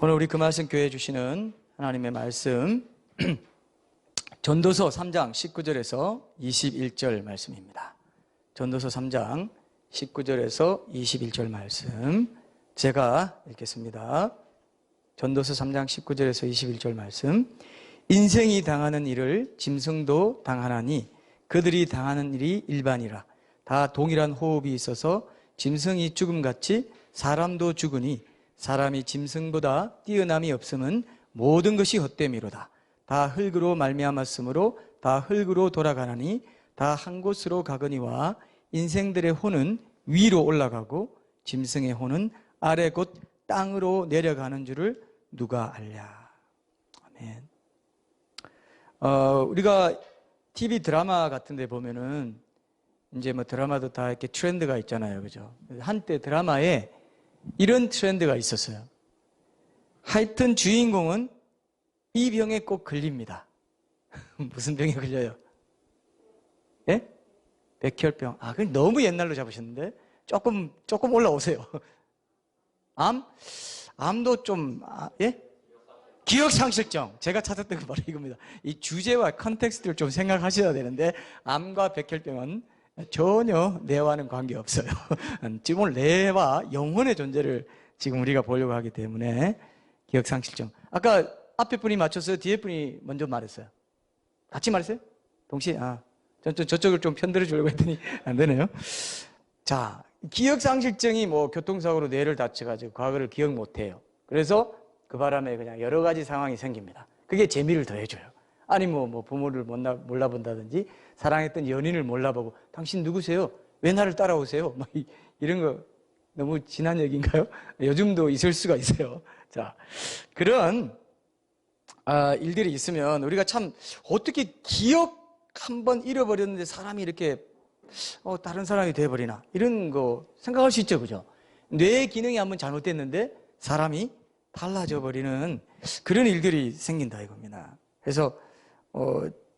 오늘 우리 금화성 교회에 주시는 하나님의 말씀 전도서 3장 19절에서 21절 말씀입니다. 전도서 3장 19절에서 21절 말씀 제가 읽겠습니다. 전도서 3장 19절에서 21절 말씀. 인생이 당하는 일을 짐승도 당하나니 그들이 당하는 일이 일반이라. 다 동일한 호흡이 있어서 짐승이 죽음같이 사람도 죽으니 사람이 짐승보다 뛰어남이 없음은 모든 것이 헛됨이로다. 다 흙으로 말미암았으므로 다 흙으로 돌아가나니 다 한 곳으로 가거니와 인생들의 혼은 위로 올라가고 짐승의 혼은 아래 곧 땅으로 내려가는 줄을 누가 알랴. 아멘. 우리가 TV 드라마 같은 데 보면은 이제 뭐 드라마도 다 이렇게 트렌드가 있잖아요. 그죠? 한때 드라마에 이런 트렌드가 있었어요. 하여튼 주인공은 이 병에 꼭 걸립니다. 무슨 병에 걸려요? 예? 백혈병. 아, 그건 너무 옛날로 잡으셨는데 조금 올라오세요. 암도 좀, 예? 기억상실증. 제가 찾았던 건 바로 이겁니다. 이 주제와 컨텍스트를 좀 생각하셔야 되는데, 암과 백혈병은 전혀 뇌와는 관계없어요. 지금 오늘 뇌와 영혼의 존재를 지금 우리가 보려고 하기 때문에 기억상실증. 아까 앞에 분이 맞췄어요? 뒤에 분이 먼저 말했어요? 같이 말했어요? 동시에? 저쪽을 좀 편들어 주려고 했더니 안 되네요. 자, 기억상실증이 뭐 교통사고로 뇌를 다쳐가지고 과거를 기억 못해요. 그래서 그 바람에 그냥 여러 가지 상황이 생깁니다. 그게 재미를 더해줘요. 아니 뭐 부모를 몰라본다든지 사랑했던 연인을 몰라보고 당신 누구세요? 왜 나를 따라오세요? 막 이런 거 너무 지난 얘기인가요? 요즘도 있을 수가 있어요. 자, 그런 일들이 있으면 우리가 참 어떻게 기억 한번 잃어버렸는데 사람이 이렇게 다른 사람이 돼버리나 이런 거 생각할 수 있죠, 그죠? 뇌 기능이 한번 잘못됐는데 사람이 달라져 버리는 그런 일들이 생긴다 이겁니다. 그래서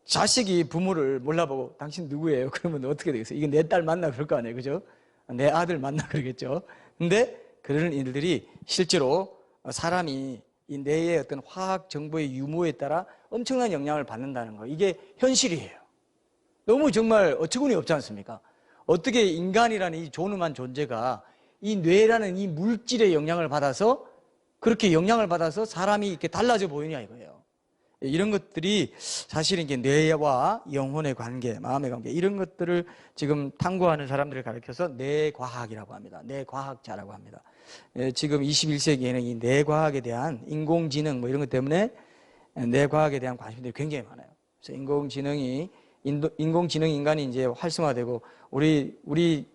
자식이 부모를 몰라보고 당신 누구예요? 그러면 어떻게 되겠어요? 이게 내 딸 맞나 그럴 거 아니에요, 그죠? 내 아들 맞나 그러겠죠. 근데 그런 일들이 실제로 사람이 이 뇌의 어떤 화학 정보의 유무에 따라 엄청난 영향을 받는다는 거, 이게 현실이에요. 너무 정말 어처구니 없지 않습니까? 어떻게 인간이라는 이 존엄한 존재가 이 뇌라는 이 물질의 영향을 받아서 그렇게 영향을 받아서 사람이 이렇게 달라져 보이냐 이거예요. 이런 것들이 사실 이게 뇌와 영혼의 관계, 마음의 관계, 이런 것들을 지금 탐구하는 사람들을 가리켜서 뇌과학이라고 합니다. 뇌과학자라고 합니다. 지금 21세기에는 이 뇌과학에 대한 인공지능 뭐 이런 것 때문에 뇌과학에 대한 관심들이 굉장히 많아요. 그래서 인공지능 인간이 이제 활성화되고 우리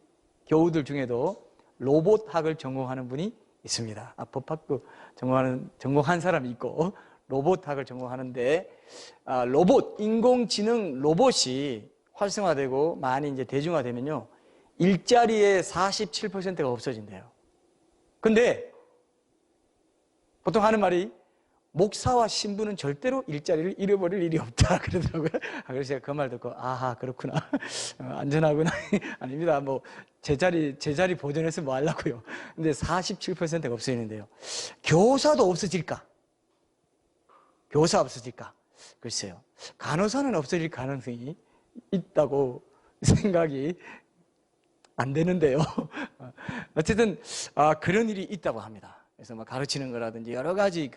교우들 중에도 로봇학을 전공하는 분이 있습니다. 법학도 전공한 사람이 있고 로봇학을 전공하는데 인공지능 로봇이 활성화되고 많이 이제 대중화되면요, 일자리의 47%가 없어진대요. 근데 보통 하는 말이 목사와 신부는 절대로 일자리를 잃어버릴 일이 없다 그러더라고요. 그래서 제가 그 말 듣고 아하 그렇구나. 안전하구나. 아닙니다. 뭐 제자리 보존해서 뭐 하려고요. 근데 47%가 없어지는데요. 교사도 없어질까? 교사 없어질까? 글쎄요. 간호사는 없어질 가능성이 있다고 생각이 안 되는데요. 어쨌든 그런 일이 있다고 합니다. 그래서 뭐 가르치는 거라든지 여러 가지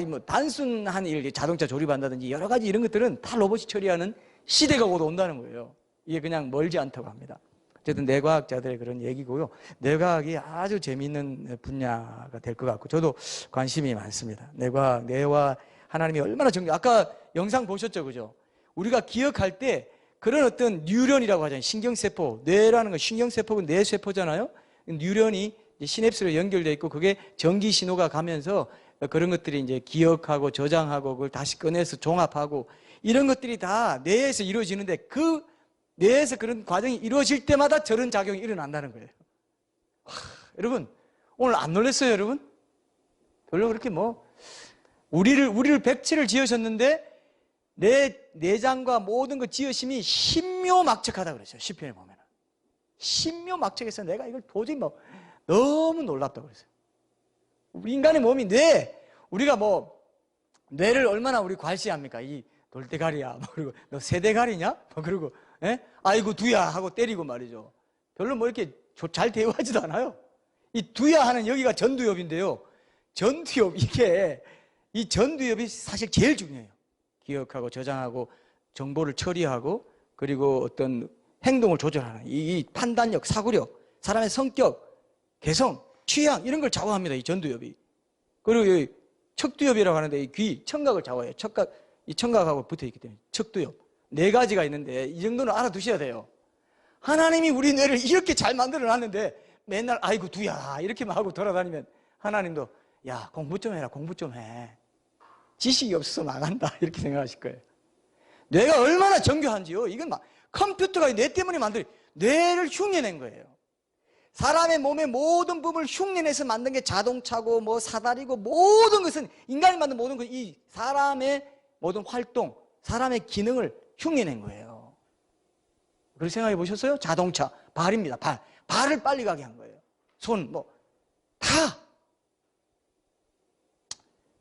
뭐 단순한 일, 자동차 조립한다든지 여러 가지 이런 것들은 다 로봇이 처리하는 시대가 곧 온다는 거예요. 이게 그냥 멀지 않다고 합니다. 어쨌든 뇌과학자들의 그런 얘기고요. 뇌과학이 아주 재미있는 분야가 될 것 같고 저도 관심이 많습니다. 뇌와 하나님이 얼마나 아까 영상 보셨죠, 그죠? 우리가 기억할 때 그런 어떤 뉴런이라고 하잖아요. 신경세포. 뇌라는 건 신경세포가 뇌세포잖아요. 뉴런이 시냅스로 연결되어 있고 그게 전기 신호가 가면서 그런 것들이 이제 기억하고 저장하고 그걸 다시 꺼내서 종합하고 이런 것들이 다 뇌에서 이루어지는데 그 뇌에서 그런 과정이 이루어질 때마다 저런 작용이 일어난다는 거예요. 여러분, 오늘 안 놀랐어요, 여러분? 별로 그렇게 우리를 백치를 지으셨는데 내장과 모든 것 지으심이 신묘막측하다 그랬어요. 시편에 보면. 신묘막측해서 내가 이걸 도저히 너무 놀랍다고 그랬어요. 우리 인간의 몸이 우리가 뭐 뇌를 얼마나 우리 괄시합니까? 이 돌대가리야. 뭐 그리고 너 세대가리냐? 뭐 그리고 아이고 두야 하고 때리고 말이죠. 별로 뭐 이렇게 잘 대우하지도 않아요. 이 두야 하는 여기가 전두엽인데요. 전두엽 이 전두엽이 사실 제일 중요해요. 기억하고 저장하고 정보를 처리하고 그리고 어떤 행동을 조절하는 이 판단력, 사고력, 사람의 성격, 개성, 취향 이런 걸 좌우합니다. 이 전두엽이. 그리고 이 척두엽이라고 하는데 이 귀, 청각을 좌우해요. 이 청각하고 붙어있기 때문에 척두엽. 4가지가 있는데 이 정도는 알아두셔야 돼요. 하나님이 우리 뇌를 이렇게 잘 만들어 놨는데 맨날 아이고 두야 이렇게만 하고 돌아다니면 하나님도 야 공부 좀 해라, 공부 좀 해. 지식이 없어서 나간다 이렇게 생각하실 거예요. 뇌가 얼마나 정교한지요. 이건 막 컴퓨터가 뇌 때문에 만든 뇌를 흉내낸 거예요. 사람의 몸의 모든 부분을 흉내내서 만든 게 자동차고 뭐 사다리고 모든 것은 인간이 만든 모든 것 이 사람의 모든 활동, 사람의 기능을 흉내낸 거예요. 그렇게 생각해 보셨어요? 자동차, 발입니다. 발을 빨리 가게 한 거예요. 손, 뭐 다.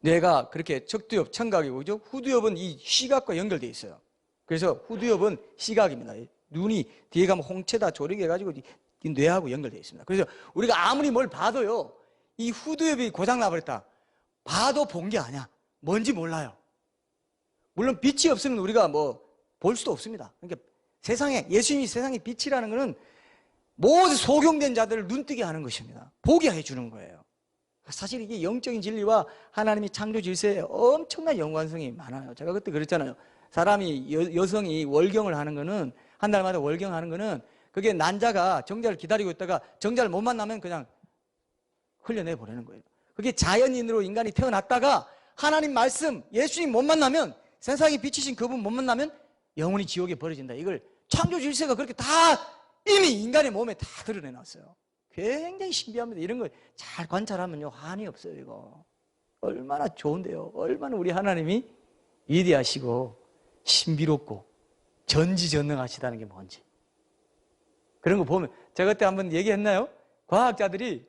뇌가 그렇게 척두엽, 청각이고 그죠? 후두엽은 이 시각과 연결되어 있어요. 그래서 후두엽은 시각입니다. 눈이 뒤에 가면 홍채다 조리게 해가지고 이 뇌하고 연결되어 있습니다. 그래서 우리가 아무리 뭘 봐도요, 이 후두엽이 고장나버렸다. 봐도 본 게 아니야. 뭔지 몰라요. 물론 빛이 없으면 우리가 뭐 볼 수도 없습니다. 그러니까 세상에, 예수님이 세상의 빛이라는 것은 모든 소경된 자들을 눈뜨게 하는 것입니다. 보게 해주는 거예요. 사실 이게 영적인 진리와 하나님이 창조 질서에 엄청난 연관성이 많아요. 제가 그때 그랬잖아요. 사람이, 여성이 월경을 하는 거는, 한 달마다 월경하는 거는 그게 난자가 정자를 기다리고 있다가 정자를 못 만나면 그냥 흘려내 보내는 거예요. 그게 자연인으로 인간이 태어났다가 하나님 말씀, 예수님 못 만나면, 세상에 비치신 그분 못 만나면 영원히 지옥에 버려진다. 이걸 창조 질서가 그렇게 다 이미 인간의 몸에 다 드러내놨어요. 굉장히 신비합니다. 이런 걸 잘 관찰하면요, 한이 없어요. 이거 얼마나 좋은데요. 얼마나 우리 하나님이 위대하시고 신비롭고 전지전능하시다는 게 뭔지. 그런 거 보면, 제가 그때 한번 얘기했나요? 과학자들이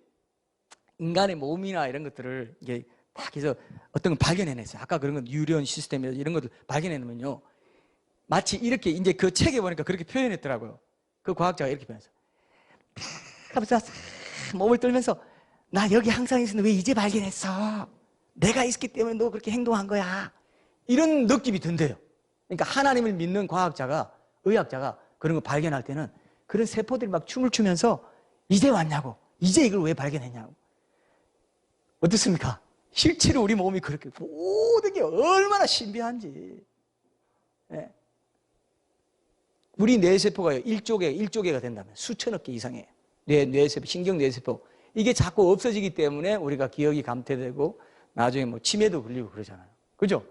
인간의 몸이나 이런 것들을 이게 딱 해서 어떤 걸 발견해냈어요. 아까 그런 건 뉴런 시스템이나 이런 것들 발견해내면요, 마치 이렇게 이제 그 책에 보니까 그렇게 표현했더라고요. 그 과학자가 이렇게 표현했어요. 하면서 몸을 떨면서 나 여기 항상 있었는데 왜 이제 발견했어? 내가 있었기 때문에 너 그렇게 행동한 거야. 이런 느낌이 든대요. 그러니까 하나님을 믿는 과학자가, 의학자가 그런 거 발견할 때는 그런 세포들이 막 춤을 추면서 이제 왔냐고, 이제 이걸 왜 발견했냐고. 어떻습니까? 실제로 우리 몸이 그렇게 모든 게 얼마나 신비한지. 네. 우리 뇌세포가 1조 개가 된다면 수천억 개 이상의 뇌세포, 신경뇌세포. 이게 자꾸 없어지기 때문에 우리가 기억이 감퇴되고 나중에 뭐 치매도 걸리고 그러잖아요. 그죠?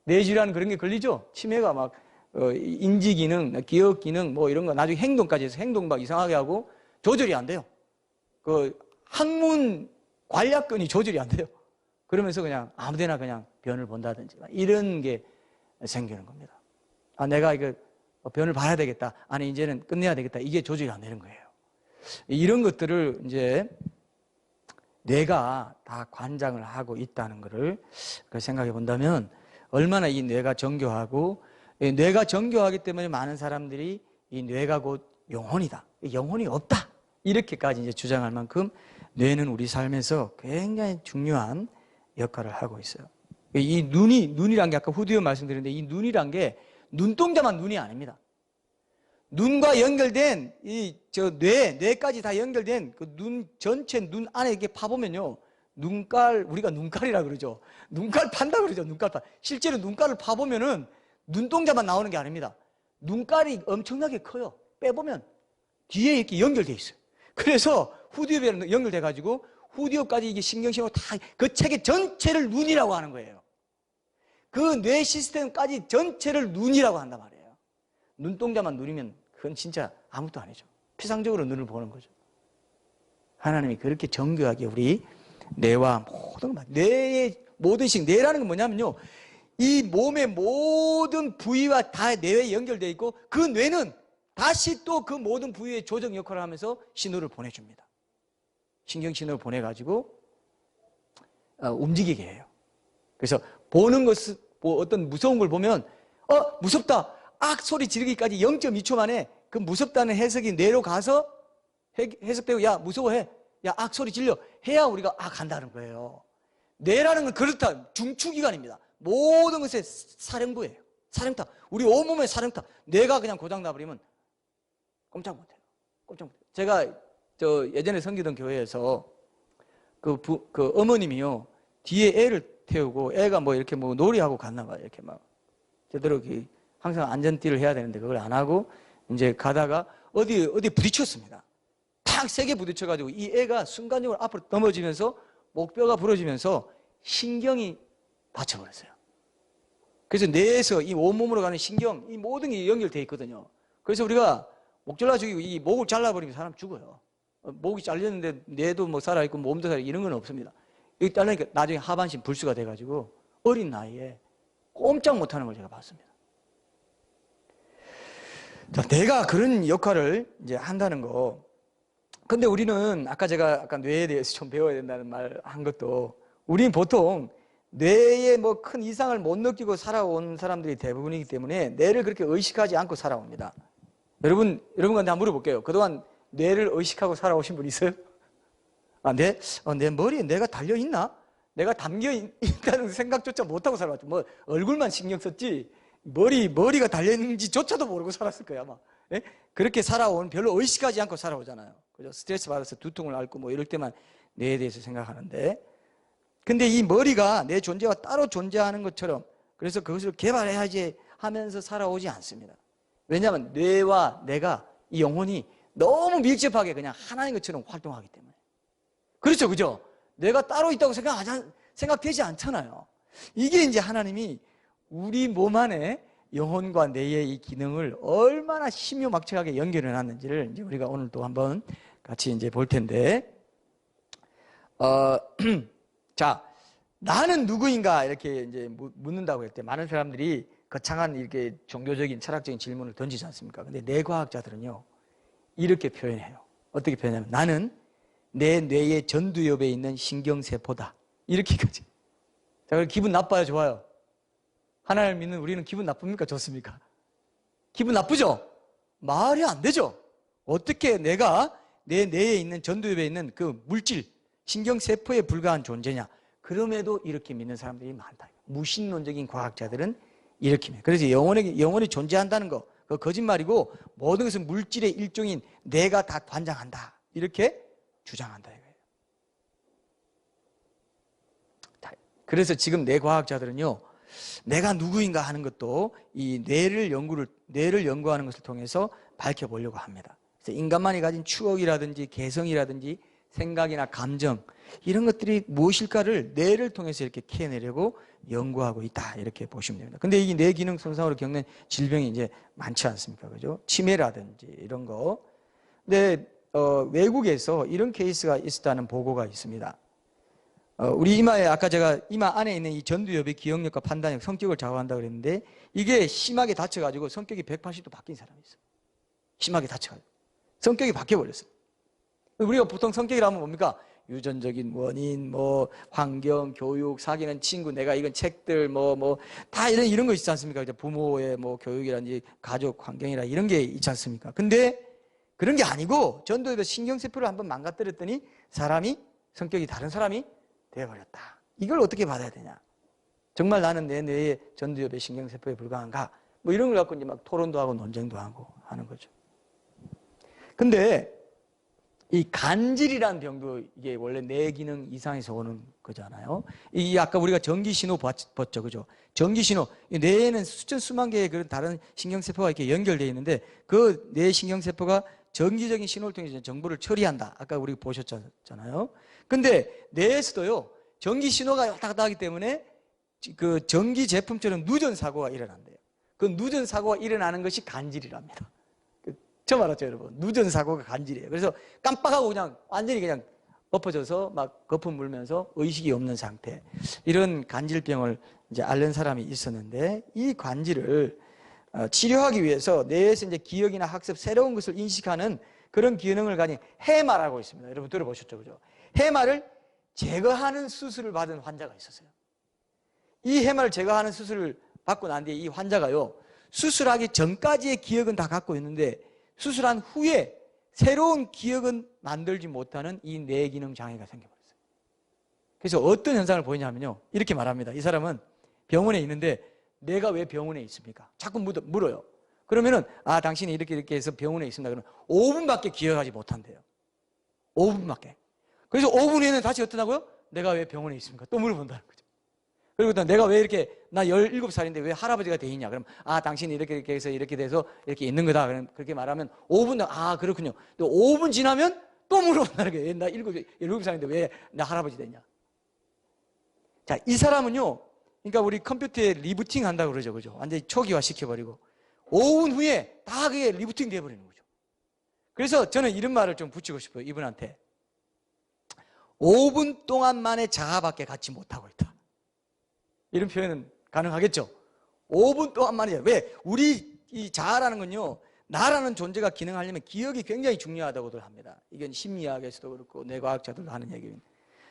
뇌질환 그런 게 걸리죠? 치매가 막 인지기능, 기억기능 뭐 이런 거 나중에 행동까지 해서 행동 막 이상하게 하고 조절이 안 돼요. 그 학문 관략근이 조절이 안 돼요. 그러면서 그냥 아무데나 그냥 변을 본다든지 이런 게 생기는 겁니다. 아, 내가 이거 변을 봐야 되겠다. 아니, 이제는 끝내야 되겠다. 이게 조절이 안 되는 거예요. 이런 것들을 이제 뇌가 다 관장을 하고 있다는 것을 생각해 본다면 얼마나 이 뇌가 정교하고, 뇌가 정교하기 때문에 많은 사람들이 이 뇌가 곧 영혼이다, 영혼이 없다, 이렇게까지 이제 주장할 만큼 뇌는 우리 삶에서 굉장히 중요한 역할을 하고 있어요. 이 눈이란 게 아까 후두엽 말씀드렸는데, 이 눈이란 게 눈동자만 눈이 아닙니다. 눈과 연결된 뇌까지 다 연결된 그 눈 전체, 눈 안에 이렇게 파보면요, 눈깔, 우리가 눈깔이라 그러죠. 눈깔 판다 그러죠. 눈깔 판. 실제로 눈깔을 파보면은 눈동자만 나오는 게 아닙니다. 눈깔이 엄청나게 커요. 빼보면 뒤에 이렇게 연결돼 있어요. 그래서 후두엽이랑 연결돼 가지고 후두엽까지 이게 신경신호 다 그 체계 전체를 눈이라고 하는 거예요. 그 뇌 시스템까지 전체를 눈이라고 한단 말이에요. 눈동자만 눈이면 그건 진짜 아무것도 아니죠. 피상적으로 눈을 보는 거죠. 하나님이 그렇게 정교하게 우리 뇌와 모든 것, 뇌의 모든 뇌라는 건 뭐냐면요, 이 몸의 모든 부위와 다 뇌에 연결되어 있고, 그 뇌는 다시 또 그 모든 부위의 조정 역할을 하면서 신호를 보내줍니다. 신경 신호를 보내가지고 움직이게 해요. 그래서 보는 것을, 어떤 무서운 걸 보면 무섭다, 악 소리 지르기까지 0.2초 만에 그 무섭다는 해석이 뇌로 가서 해석되고, 야 무서워해, 야 악 소리 질러 해야 우리가 간다는 거예요. 뇌라는 건 그렇다, 중추기관입니다. 모든 것의 사령부예요. 사령탑, 우리 온몸의 사령탑. 뇌가 그냥 고장나버리면 꼼짝 못해요. 꼼짝 못해요. 제가 예전에 섬기던 교회에서 그 어머님이요, 뒤에 애를 태우고 애가 뭐 이렇게 뭐 놀이하고 갔나 봐요. 이렇게 막 제대로 항상 안전띠를 해야 되는데 그걸 안 하고 이제 가다가 어디 부딪혔습니다. 탁 세게 부딪혀가지고 이 애가 순간적으로 앞으로 넘어지면서 목뼈가 부러지면서 신경이 다쳐버렸어요. 그래서 뇌에서 이 온몸으로 가는 신경, 이 모든 게 연결되어 있거든요. 그래서 우리가 목 잘라 죽이고 이 목을 잘라버리면 사람 죽어요. 목이 잘렸는데 뇌도 뭐 살아있고 몸도 살아있고 이런 건 없습니다. 이거 잘라니까 나중에 하반신 불수가 돼가지고 어린 나이에 꼼짝 못하는 걸 제가 봤습니다. 자, 내가 그런 역할을 이제 한다는 거. 근데 우리는 아까 제가 뇌에 대해서 좀 배워야 된다는 말 한 것도, 우리는 보통 뇌에 뭐 큰 이상을 못 느끼고 살아온 사람들이 대부분이기 때문에 뇌를 그렇게 의식하지 않고 살아옵니다. 여러분한테 한번 물어볼게요. 그동안 뇌를 의식하고 살아오신 분 있어요? 내 머리에 뇌가 달려있나? 내가 담겨있다는 생각조차 못하고 살아왔죠. 뭐 얼굴만 신경 썼지 머리가 달려있는지조차도 모르고 살았을 거예요, 아마. 예? 그렇게 살아온, 별로 의식하지 않고 살아오잖아요. 그죠? 스트레스 받아서 두통을 앓고 뭐 이럴 때만 뇌에 대해서 생각하는데, 근데 이 머리가 내 존재와 따로 존재하는 것처럼, 그래서 그것을 개발해야지 하면서 살아오지 않습니다. 왜냐하면 뇌와 내가, 이 영혼이 너무 밀접하게 그냥 하나인 것처럼 활동하기 때문에. 그렇죠, 그죠? 내가 따로 있다고 생각되지 않잖아요. 이게 이제 하나님이 우리 몸 안에 영혼과 뇌의 이 기능을 얼마나 신묘막측하게 연결해 놨는지를 이제 우리가 오늘 또 한번 같이 이제 볼 텐데, 자, 나는 누구인가 이렇게 이제 묻는다고 할 때 많은 사람들이 거창한 이렇게 종교적인 철학적인 질문을 던지지 않습니까? 근데 뇌과학자들은요, 이렇게 표현해요. 어떻게 표현하냐면, 나는 내 뇌의 전두엽에 있는 신경세포다. 이렇게까지. 자, 그럼 기분 나빠요, 좋아요? 하나님을 믿는 우리는 기분 나쁩니까, 좋습니까? 기분 나쁘죠? 말이 안 되죠? 어떻게 내가 내 뇌에 있는 전두엽에 있는 그 물질, 신경세포에 불과한 존재냐? 그럼에도 이렇게 믿는 사람들이 많다. 무신론적인 과학자들은 이렇게 믿어요. 그래서 영혼이 존재한다는 거, 그거 거짓말이고, 모든 것은 물질의 일종인 내가 다 관장한다. 이렇게 주장한다 이거예요. 그래서 지금 뇌과학자들은요, 내가 누구인가 하는 것도 이 뇌를 연구하는 것을 통해서 밝혀보려고 합니다. 그래서 인간만이 가진 추억이라든지 개성이라든지 생각이나 감정, 이런 것들이 무엇일까를 뇌를 통해서 이렇게 캐내려고 연구하고 있다, 이렇게 보시면 됩니다. 근데 이 뇌 기능 손상으로 겪는 질병이 이제 많지 않습니까? 그죠? 치매라든지 이런 거. 근데 외국에서 이런 케이스가 있었다는 보고가 있습니다. 우리 이마에, 아까 제가 이마 안에 있는 이 전두엽의 기억력과 판단력, 성격을 좌우한다고 그랬는데, 이게 심하게 다쳐가지고 성격이 180도 바뀐 사람이 있어요. 심하게 다쳐가지고 성격이 바뀌어버렸어요. 우리가 보통 성격이라면 뭡니까? 유전적인 원인, 뭐 환경, 교육, 사귀는 친구, 내가 읽은 책들, 다 이런 거 있지 않습니까? 부모의 뭐 교육이라든지 가족 환경이라 이런 게 있지 않습니까? 근데 그런 게 아니고, 전두엽의 신경세포를 한번 망가뜨렸더니 사람이, 성격이 다른 사람이 되어버렸다. 이걸 어떻게 받아야 되냐? 정말 나는 내 뇌의 전두엽의 신경세포에 불과한가? 뭐 이런 걸 갖고 이제 막 토론도 하고 논쟁도 하고 하는 거죠. 근데 이 간질이라는 병도 이게 원래 뇌 기능 이상에서 오는 거잖아요. 이 아까 우리가 전기신호 봤죠, 그죠? 전기신호, 뇌에는 수만 개의 그런 다른 신경세포가 이렇게 연결되어 있는데, 그 뇌 신경세포가 전기적인 신호를 통해서 정보를 처리한다. 아까 우리 보셨잖아요. 근데 뇌에서도요, 전기 신호가 왔다 갔다 하기 때문에 그 전기 제품처럼 누전 사고가 일어난대요. 그 누전 사고가 일어나는 것이 간질이랍니다. 처음 알았죠, 여러분? 누전 사고가 간질이에요. 그래서 깜빡하고 그냥 완전히 그냥 엎어져서 막 거품 물면서 의식이 없는 상태. 이런 간질병을 이제 앓는 사람이 있었는데, 이 간질을 치료하기 위해서 뇌에서 이제 기억이나 학습, 새로운 것을 인식하는 그런 기능을 가진 해마라고 있습니다. 여러분 들어보셨죠, 그죠? 해마를 제거하는 수술을 받은 환자가 있었어요. 이 해마를 제거하는 수술을 받고 난 뒤에 이 환자가요, 수술하기 전까지의 기억은 다 갖고 있는데 수술한 후에 새로운 기억은 만들지 못하는 이 뇌기능 장애가 생겨버렸어요. 그래서 어떤 현상을 보이냐면요, 이렇게 말합니다. 이 사람은 병원에 있는데 내가 왜 병원에 있습니까? 자꾸 물어요. 그러면은 당신이 이렇게 해서 병원에 있습니다. 그러면 5분밖에 기억하지 못한대요. 5분밖에. 그래서 5분 후에는 다시 어떠냐고요? 내가 왜 병원에 있습니까? 또 물어본다는 거죠. 그리고 또 내가 왜 이렇게, 나 17살인데 왜 할아버지가 돼 있냐? 그럼 당신이 이렇게 해서 이렇게 돼서 이렇게 있는 거다. 그럼 그렇게 말하면 5분, 그렇군요. 또 5분 지나면 또 물어본다는 거예요. 나 17살인데 왜 나 할아버지 됐냐? 자, 이 사람은요, 그러니까 우리 컴퓨터에 리부팅 한다고 그러죠. 그죠? 완전히 초기화 시켜버리고 5분 후에 다 그게 리부팅 돼버리는 거죠. 그래서 저는 이런 말을 좀 붙이고 싶어요. 이분한테. 5분 동안만에 자아밖에 갖지 못하고 있다. 이런 표현은 가능하겠죠? 5분 동안만이에요. 왜? 우리 이 자아라는 건요, 나라는 존재가 기능하려면 기억이 굉장히 중요하다고들 합니다. 이건 심리학에서도 그렇고 뇌과학자들도 하는 얘기입니다.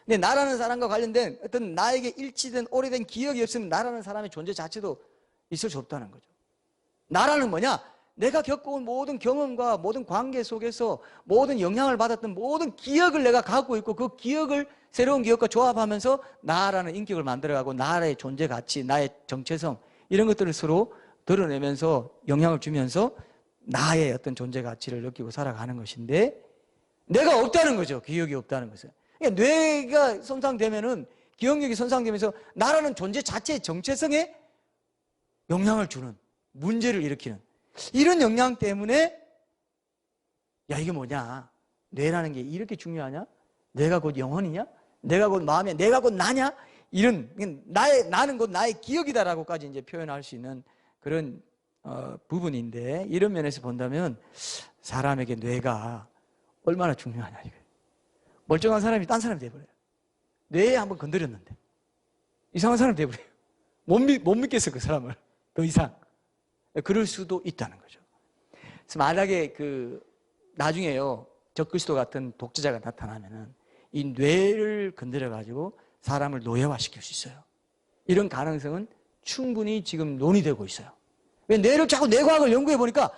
근데 나라는 사람과 관련된 어떤 나에게 일치된 오래된 기억이 없으면 나라는 사람의 존재 자체도 있을 수 없다는 거죠. 나라는 뭐냐? 내가 겪어온 모든 경험과 모든 관계 속에서 모든 영향을 받았던 모든 기억을 내가 갖고 있고 그 기억을 새로운 기억과 조합하면서 나라는 인격을 만들어가고 나의 존재 가치, 나의 정체성 이런 것들을 서로 드러내면서 영향을 주면서 나의 어떤 존재 가치를 느끼고 살아가는 것인데 내가 없다는 거죠. 기억이 없다는 것은. 그러니까 뇌가 손상되면은 기억력이 손상되면서 나라는 존재 자체의 정체성에 영향을 주는 문제를 일으키는 이런 영향 때문에 이게 뭐냐? 뇌라는 게 이렇게 중요하냐? 내가 곧 영혼이냐? 내가 곧 마음이야? 내가 곧 나냐? 이런 나는 곧 나의 기억이다라고까지 이제 표현할 수 있는 그런 부분인데 이런 면에서 본다면 사람에게 뇌가 얼마나 중요하냐 이거예요. 멀쩡한 사람이 딴 사람이 돼버려요. 뇌에 한번 건드렸는데 이상한 사람이 돼버려요. 못 믿겠어 그 사람을 더 이상. 그럴 수도 있다는 거죠. 그래서 만약에 나중에요 적그리스도 같은 독재자가 나타나면은 이 뇌를 건드려 가지고 사람을 노예화시킬 수 있어요. 이런 가능성은 충분히 지금 논의되고 있어요. 왜 뇌를 자꾸 뇌과학을 연구해 보니까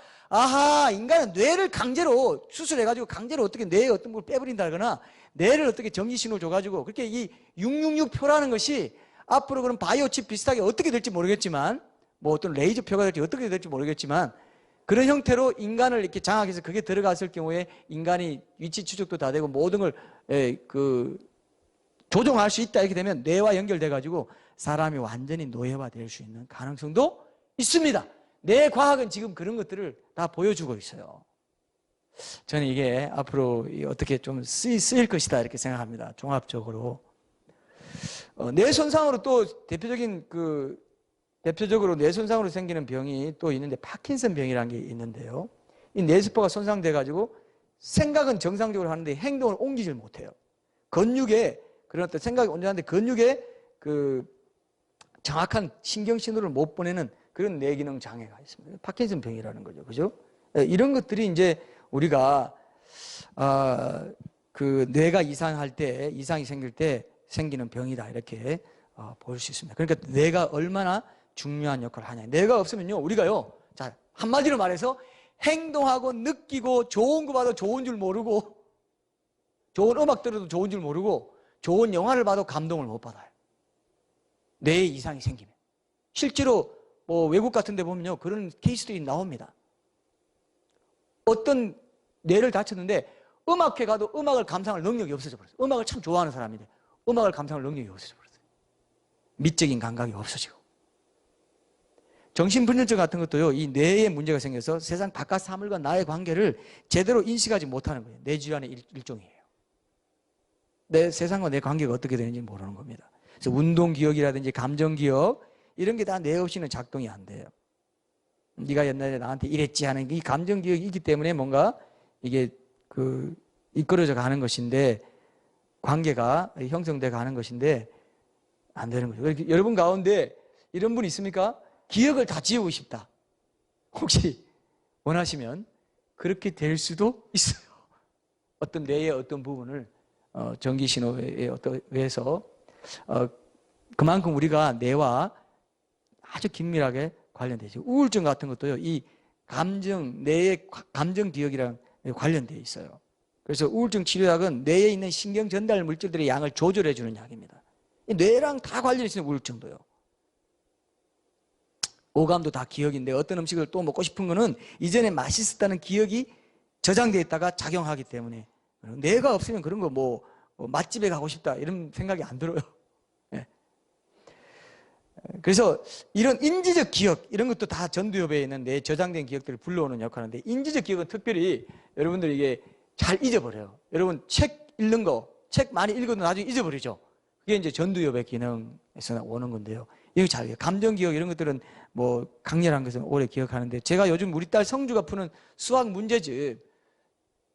인간은 뇌를 강제로 수술해 가지고 강제로 어떻게 뇌에 어떤 걸 빼버린다거나 뇌를 어떻게 정지신호를 줘 가지고 그렇게 이 666표라는 것이 앞으로 그런 바이오칩 비슷하게 어떻게 될지 모르겠지만 뭐 어떤 레이저 표가 될지 어떻게 될지 모르겠지만 그런 형태로 인간을 이렇게 장악해서 그게 들어갔을 경우에 인간이 위치 추적도 다 되고 모든 걸 조종할 수 있다 이렇게 되면 뇌와 연결돼 가지고 사람이 완전히 노예화 될 수 있는 가능성도 있습니다. 뇌 과학은 지금 그런 것들을 다 보여주고 있어요. 저는 이게 앞으로 어떻게 좀 쓰일 것이다 이렇게 생각합니다. 종합적으로 뇌 손상으로 또 대표적으로 뇌 손상으로 생기는 병이 또 있는데 파킨슨 병이라는 게 있는데요. 이 뇌세포가 손상돼 가지고 생각은 정상적으로 하는데 행동을 옮기질 못해요. 근육에 그런 어떤 생각이 온전한데 근육에 정확한 신경 신호를 못 보내는 그런 뇌기능 장애가 있습니다. 파킨슨 병이라는 거죠. 그죠? 이런 것들이 이제 우리가 뇌가 이상이 생길 때 생기는 병이다 이렇게 볼 수 있습니다. 그러니까 뇌가 얼마나 중요한 역할을 하냐. 뇌가 없으면요 우리가요 자 한마디로 말해서 행동하고 느끼고 좋은 거 봐도 좋은 줄 모르고 좋은 음악 들어도 좋은 줄 모르고 좋은 영화를 봐도 감동을 못 받아요. 뇌에 이상이 생기면. 실제로 뭐 외국 같은 데 보면요 그런 케이스들이 나옵니다. 어떤 뇌를 다쳤는데 음악회 가도 음악을 감상할 능력이 없어져 버렸어요. 음악을 참 좋아하는 사람인데 음악을 감상할 능력이 없어져 버렸어요. 미적인 감각이 없어지고. 정신분열증 같은 것도요 이 뇌에 문제가 생겨서 세상 바깥 사물과 나의 관계를 제대로 인식하지 못하는 거예요. 뇌질환의 일종이에요. 내 세상과 내 관계가 어떻게 되는지 모르는 겁니다. 그래서 운동기억이라든지 감정기억 이런 게 다 뇌 없이는 작동이 안 돼요. 네가 옛날에 나한테 이랬지 하는 이 감정기억이 있기 때문에 뭔가 이게 이끌어져 가는 것인데 관계가 형성돼 가는 것인데 안 되는 거죠. 여러분 가운데 이런 분 있습니까? 기억을 다 지우고 싶다. 혹시 원하시면 그렇게 될 수도 있어요. 어떤 뇌의 어떤 부분을 전기신호에 의해서 그만큼 우리가 뇌와 아주 긴밀하게 관련되죠. 우울증 같은 것도요, 이 뇌의 감정 기억이랑 관련되어 있어요. 그래서 우울증 치료약은 뇌에 있는 신경 전달 물질들의 양을 조절해 주는 약입니다. 뇌랑 다 관련이 있어요, 우울증도요. 오감도 다 기억인데 어떤 음식을 또 먹고 싶은 거는 이전에 맛있었다는 기억이 저장되어 있다가 작용하기 때문에 뇌가 없으면 그런 거 뭐 맛집에 가고 싶다 이런 생각이 안 들어요. 네. 그래서 이런 인지적 기억 이런 것도 다 전두엽에 있는 뇌 저장된 기억들을 불러오는 역할인데 에인지적 기억은 특별히 여러분들 이게 잘 잊어버려요. 여러분 책 읽는 거, 책 많이 읽어도 나중에 잊어버리죠. 그게 이제 전두엽의 기능에서 오는 건데요. 이거 잘, 감정 기억 이런 것들은 뭐 강렬한 것은 오래 기억하는데 제가 요즘 우리 딸 성주가 푸는 수학 문제집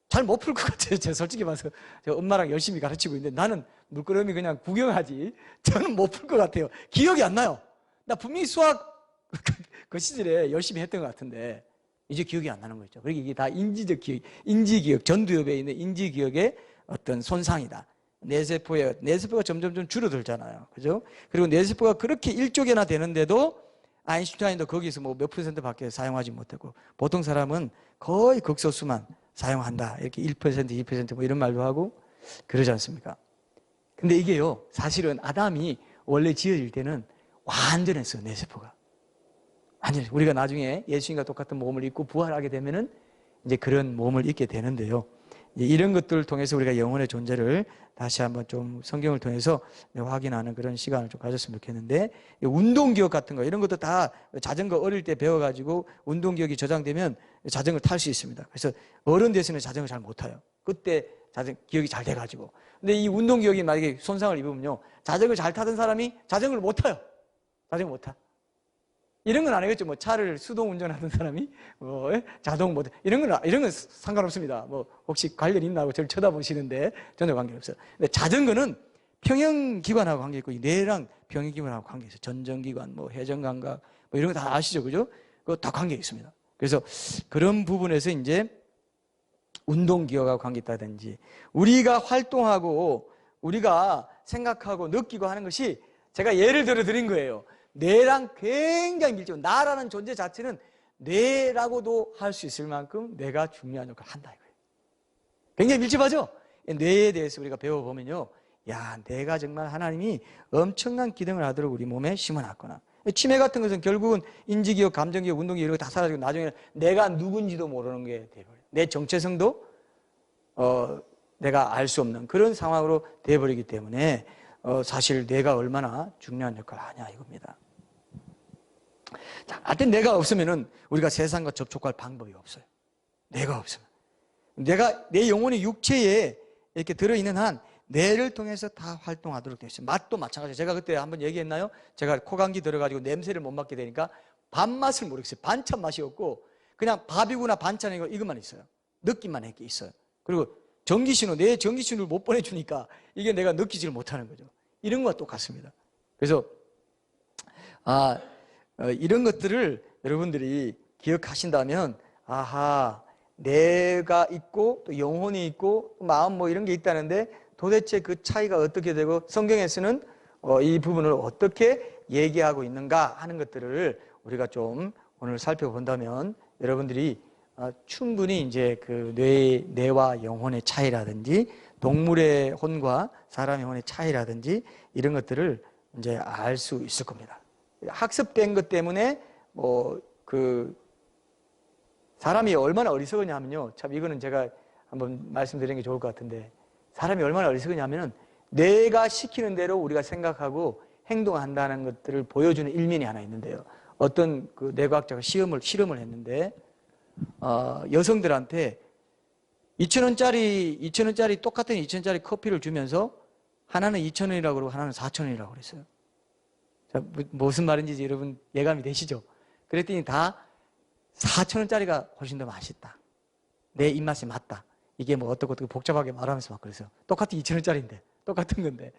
잘 못 풀 것 같아요. 제가 솔직히 말해서 제가 엄마랑 열심히 가르치고 있는데 나는 물끄러미 그냥 구경하지 저는 못 풀 것 같아요. 기억이 안 나요. 나 분명히 수학 그 시절에 열심히 했던 것 같은데 이제 기억이 안 나는 거죠. 그러니까 이게 다 인지적 기억, 인지기억, 전두엽에 있는 인지기억의 어떤 손상이다. 뇌세포가 점점 좀 줄어들잖아요. 그죠? 그리고 뇌세포가 그렇게 1조 개나 되는데도 아인슈타인도 거기서 뭐 몇 % 밖에 사용하지 못하고 보통 사람은 거의 극소수만 사용한다. 이렇게 1%, 2%뭐 이런 말도 하고 그러지 않습니까? 근데 이게요, 사실은 아담이 원래 지어질 때는 완전했어요, 뇌세포가. 완전히. 우리가 나중에 예수님과 똑같은 몸을 입고 부활하게 되면은 이제 그런 몸을 입게 되는데요. 이런 것들을 통해서 우리가 영혼의 존재를 다시 한번 좀 성경을 통해서 확인하는 그런 시간을 좀 가졌으면 좋겠는데, 운동기억 같은 거 이런 것도 다 자전거 어릴 때 배워가지고 운동기억이 저장되면 자전거를 탈 수 있습니다. 그래서 어른 돼서는 자전거 잘 못 타요. 그때 기억이 잘 돼가지고. 근데 이 운동기억이 만약에 손상을 입으면요, 자전거 잘 타던 사람이 자전거를 못 타요. 자전거 못 타. 이런 건 아니겠죠. 뭐 차를 수동 운전하는 사람이 뭐 자동 모드 이런 건 상관없습니다. 뭐 혹시 관련 있나 하고 저를 쳐다보시는데 전혀 관계없어요. 근데 자전거는 평형기관하고 관계 있고 뇌랑 평형기관하고 관계 있어요. 전정기관, 뭐 회전감각 뭐 이런 거 다 아시죠, 그죠? 그거 다 관계 있습니다. 그래서 그런 부분에서 이제 운동기억하고 관계 있다든지 우리가 활동하고 우리가 생각하고 느끼고 하는 것이 제가 예를 들어 드린 거예요. 뇌랑 굉장히 밀접. 나라는 존재 자체는 뇌라고도 할 수 있을 만큼 뇌가 중요한 역할을 한다 이거예요. 굉장히 밀접하죠? 뇌에 대해서 우리가 배워보면요, 야, 뇌가 정말 하나님이 엄청난 기능을 하도록 우리 몸에 심어놨구나. 치매 같은 것은 결국은 인지기억, 감정기억, 운동기억 이런 거 다 사라지고 나중에 내가 누군지도 모르는 게 돼버려요. 내 정체성도 내가 알 수 없는 그런 상황으로 돼버리기 때문에 사실 뇌가 얼마나 중요한 역할을 하냐 이겁니다. 자, 하여튼 뇌가 없으면은 우리가 세상과 접촉할 방법이 없어요. 뇌가 없으면. 내 영혼이 육체에 이렇게 들어있는 한 뇌를 통해서 다 활동하도록 되어 있어요. 맛도 마찬가지예요. 제가 그때 한번 얘기했나요? 제가 코감기 들어가지고 냄새를 못 맡게 되니까 밥맛을 모르겠어요. 반찬 맛이 없고 그냥 밥이구나 반찬이고 이것만 있어요. 느낌만 있어요. 그리고 전기신호, 내 전기신호를 못 보내주니까 이게 내가 느끼지를 못하는 거죠. 이런 것과 똑같습니다. 그래서 이런 것들을 여러분들이 기억하신다면 아하, 뇌가 있고 또 영혼이 있고 마음 뭐 이런 게 있다는데 도대체 그 차이가 어떻게 되고 성경에서는 이 부분을 어떻게 얘기하고 있는가 하는 것들을 우리가 좀 오늘 살펴본다면 여러분들이 충분히 이제 그 뇌와 영혼의 차이라든지 동물의 혼과 사람의 혼의 차이라든지 이런 것들을 이제 알 수 있을 겁니다. 학습된 것 때문에 사람이 얼마나 어리석으냐면요. 참 이거는 제가 한번 말씀드리는 게 좋을 것 같은데 사람이 얼마나 어리석으냐면은 내가 시키는 대로 우리가 생각하고 행동한다는 것들을 보여주는 일면이 하나 있는데요. 어떤 그 뇌과학자가 실험을 했는데 여성들한테 2,000원짜리 똑같은 2,000원짜리 커피를 주면서 하나는 2,000원이라고 그러고 하나는 4,000원이라고 그랬어요. 자, 무슨 말인지 여러분 예감이 되시죠? 그랬더니 다 4,000원짜리가 훨씬 더 맛있다. 내 입맛에 맞다. 이게 뭐 어떻게 복잡하게 말하면서 막 그랬어요. 똑같은 2,000원짜리인데 똑같은 건데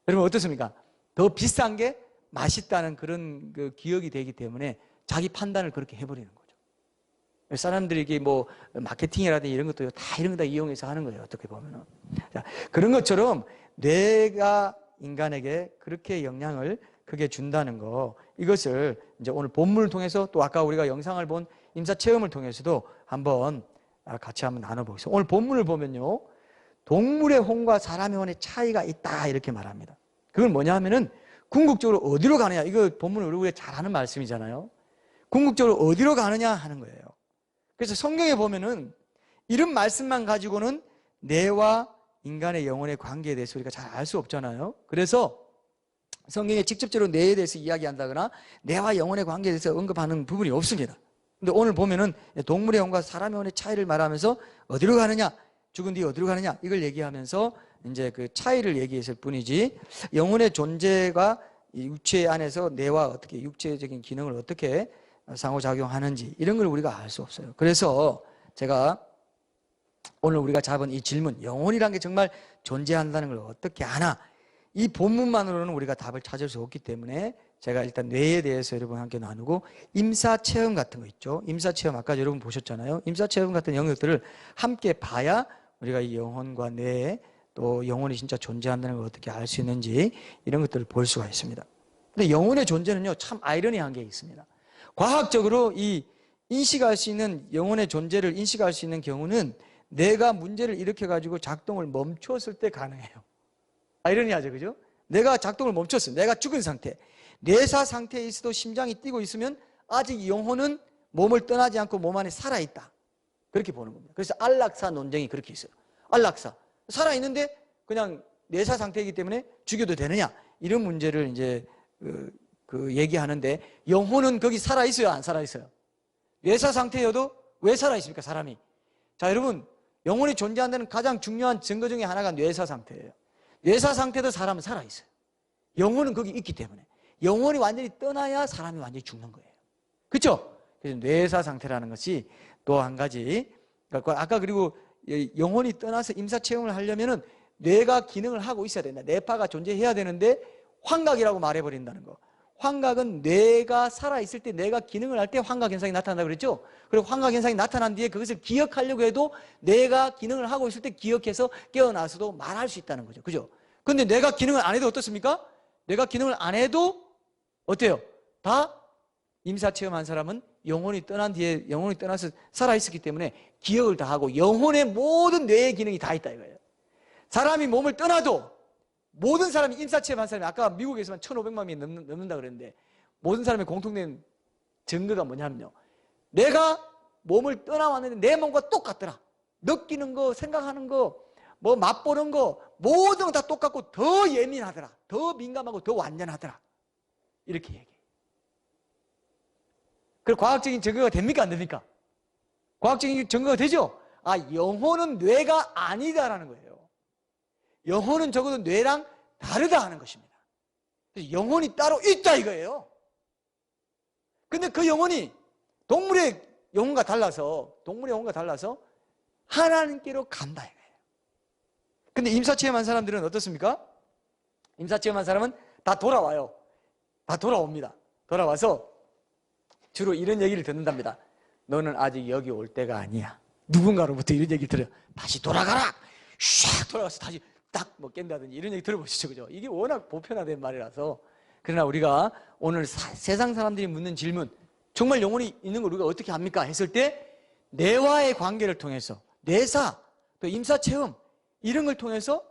여러분 어떻습니까? 더 비싼 게 맛있다는 그런 그 기억이 되기 때문에 자기 판단을 그렇게 해버리는 거죠. 사람들이 이게 뭐 마케팅이라든지 이런 것도 다 이런 거 다 이용해서 하는 거예요. 어떻게 보면은. 자, 그런 것처럼 뇌가 인간에게 그렇게 영향을 크게 준다는 거, 이것을 이제 오늘 본문을 통해서 또 아까 우리가 영상을 본 임사체험을 통해서도 한번 같이 한번 나눠보겠습니다. 오늘 본문을 보면요, 동물의 혼과 사람의 혼의 차이가 있다 이렇게 말합니다. 그건 뭐냐 하면은 궁극적으로 어디로 가느냐, 이거 본문을 우리가 잘 아는 말씀이잖아요. 궁극적으로 어디로 가느냐 하는 거예요. 그래서 성경에 보면은 이런 말씀만 가지고는 뇌와 인간의 영혼의 관계에 대해서 우리가 잘 알 수 없잖아요. 그래서 성경에 직접적으로 뇌에 대해서 이야기한다거나 뇌와 영혼의 관계에 대해서 언급하는 부분이 없습니다. 근데 오늘 보면은 동물의 혼과 사람의 혼의 차이를 말하면서 어디로 가느냐, 죽은 뒤 어디로 가느냐, 이걸 얘기하면서 이제 그 차이를 얘기했을 뿐이지, 영혼의 존재가 이 육체 안에서 뇌와 어떻게 육체적인 기능을 어떻게 상호작용하는지 이런 걸 우리가 알 수 없어요. 그래서 제가 오늘 우리가 잡은 이 질문, 영혼이란 게 정말 존재한다는 걸 어떻게 아나, 이 본문만으로는 우리가 답을 찾을 수 없기 때문에 제가 일단 뇌에 대해서 여러분 함께 나누고, 임사체험 같은 거 있죠. 임사체험 아까 여러분 보셨잖아요. 임사체험 같은 영역들을 함께 봐야 우리가 이 영혼과 뇌, 또 영혼이 진짜 존재한다는 걸 어떻게 알 수 있는지 이런 것들을 볼 수가 있습니다. 근데 영혼의 존재는요, 참 아이러니한 게 있습니다. 과학적으로 이 인식할 수 있는, 영혼의 존재를 인식할 수 있는 경우는 뇌가 문제를 일으켜가지고 작동을 멈췄을 때 가능해요. 아이러니하죠, 그죠? 내가 작동을 멈췄어요. 내가 죽은 상태, 뇌사 상태에 있어도 심장이 뛰고 있으면 아직 영혼은 몸을 떠나지 않고 몸 안에 살아있다, 그렇게 보는 겁니다. 그래서 안락사 논쟁이 그렇게 있어요. 안락사, 살아있는데 그냥 뇌사 상태이기 때문에 죽여도 되느냐, 이런 문제를 이제 얘기하는데, 영혼은 거기 살아있어요, 안 살아있어요? 뇌사 상태여도 왜 살아있습니까, 사람이? 자, 여러분, 영혼이 존재한다는 가장 중요한 증거 중에 하나가 뇌사 상태예요. 뇌사 상태도 사람은 살아있어요. 영혼은 거기 있기 때문에. 영혼이 완전히 떠나야 사람이 완전히 죽는 거예요. 그렇죠? 그래서 뇌사 상태라는 것이 또 한 가지, 아까 그리고 영혼이 떠나서 임사체험을 하려면은 뇌가 기능을 하고 있어야 된다. 뇌파가 존재해야 되는데 환각이라고 말해버린다는 거. 환각은 뇌가 살아있을 때, 뇌가 기능을 할 때 환각 현상이 나타난다고 그랬죠? 그리고 환각 현상이 나타난 뒤에 그것을 기억하려고 해도 뇌가 기능을 하고 있을 때 기억해서 깨어나서도 말할 수 있다는 거죠. 그죠? 근데 뇌가 기능을 안 해도 어떻습니까? 뇌가 기능을 안 해도 어때요? 다 임사체험한 사람은 영혼이 떠난 뒤에, 영혼이 떠나서 살아있었기 때문에 기억을 다 하고 영혼의 모든 뇌의 기능이 다 있다 이거예요. 사람이 몸을 떠나도, 모든 사람이 임사체험한 사람이, 아까 미국에서만 1,500만 명이 넘는다 그랬는데, 모든 사람의 공통된 증거가 뭐냐면요, 내가 몸을 떠나왔는데 내 몸과 똑같더라. 느끼는 거, 생각하는 거, 뭐 맛보는 거, 모든 거 다 똑같고 더 예민하더라, 더 민감하고 더 완전하더라, 이렇게 얘기해요. 그리고 과학적인 증거가 됩니까, 안 됩니까? 과학적인 증거가 되죠? 아, 영혼은 뇌가 아니다라는 거예요. 영혼은 적어도 뇌랑 다르다 하는 것입니다. 그래서 영혼이 따로 있다 이거예요. 근데 그 영혼이 동물의 영혼과 달라서, 하나님께로 간다 이거예요. 근데 임사체험한 사람들은 어떻습니까? 임사체험한 사람은 다 돌아와요. 다 돌아옵니다. 돌아와서 주로 이런 얘기를 듣는답니다. 너는 아직 여기 올 때가 아니야. 누군가로부터 이런 얘기를 들어요. 다시 돌아가라. 샥 돌아가서 다시 딱 뭐 깬다든지 이런 얘기 들어보시죠, 그죠? 이게 워낙 보편화된 말이라서. 그러나 우리가 오늘 세상 사람들이 묻는 질문, 정말 영혼이 있는 걸 우리가 어떻게 합니까? 했을 때 뇌와의 관계를 통해서, 뇌사, 또 임사체험, 이런 걸 통해서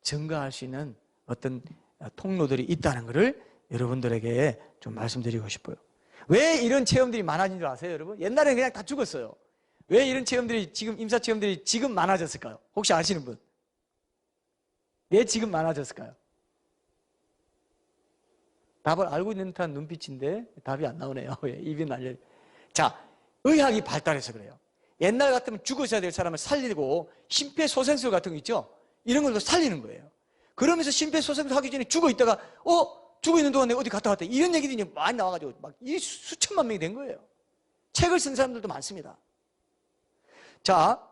증거할 수 있는 어떤 통로들이 있다는 것을 여러분들에게 좀 말씀드리고 싶어요. 왜 이런 체험들이 많아진 줄 아세요, 여러분? 옛날에 그냥 다 죽었어요. 왜 이런 체험들이 지금, 임사체험들이 지금 많아졌을까요? 혹시 아시는 분? 왜 지금 많아졌을까요? 답을 알고 있는 듯한 눈빛인데 답이 안 나오네요. 입이 날려. 자, 의학이 발달해서 그래요. 옛날 같으면 죽으셔야 될 사람을 살리고 심폐소생술 같은 거 있죠? 이런 걸로 살리는 거예요. 그러면서 심폐소생술 하기 전에 죽어 있다가 죽어 있는 동안에 어디 갔다 왔다, 이런 얘기들이 많이 나와가지고 막 수천만 명이 된 거예요. 책을 쓴 사람들도 많습니다. 자,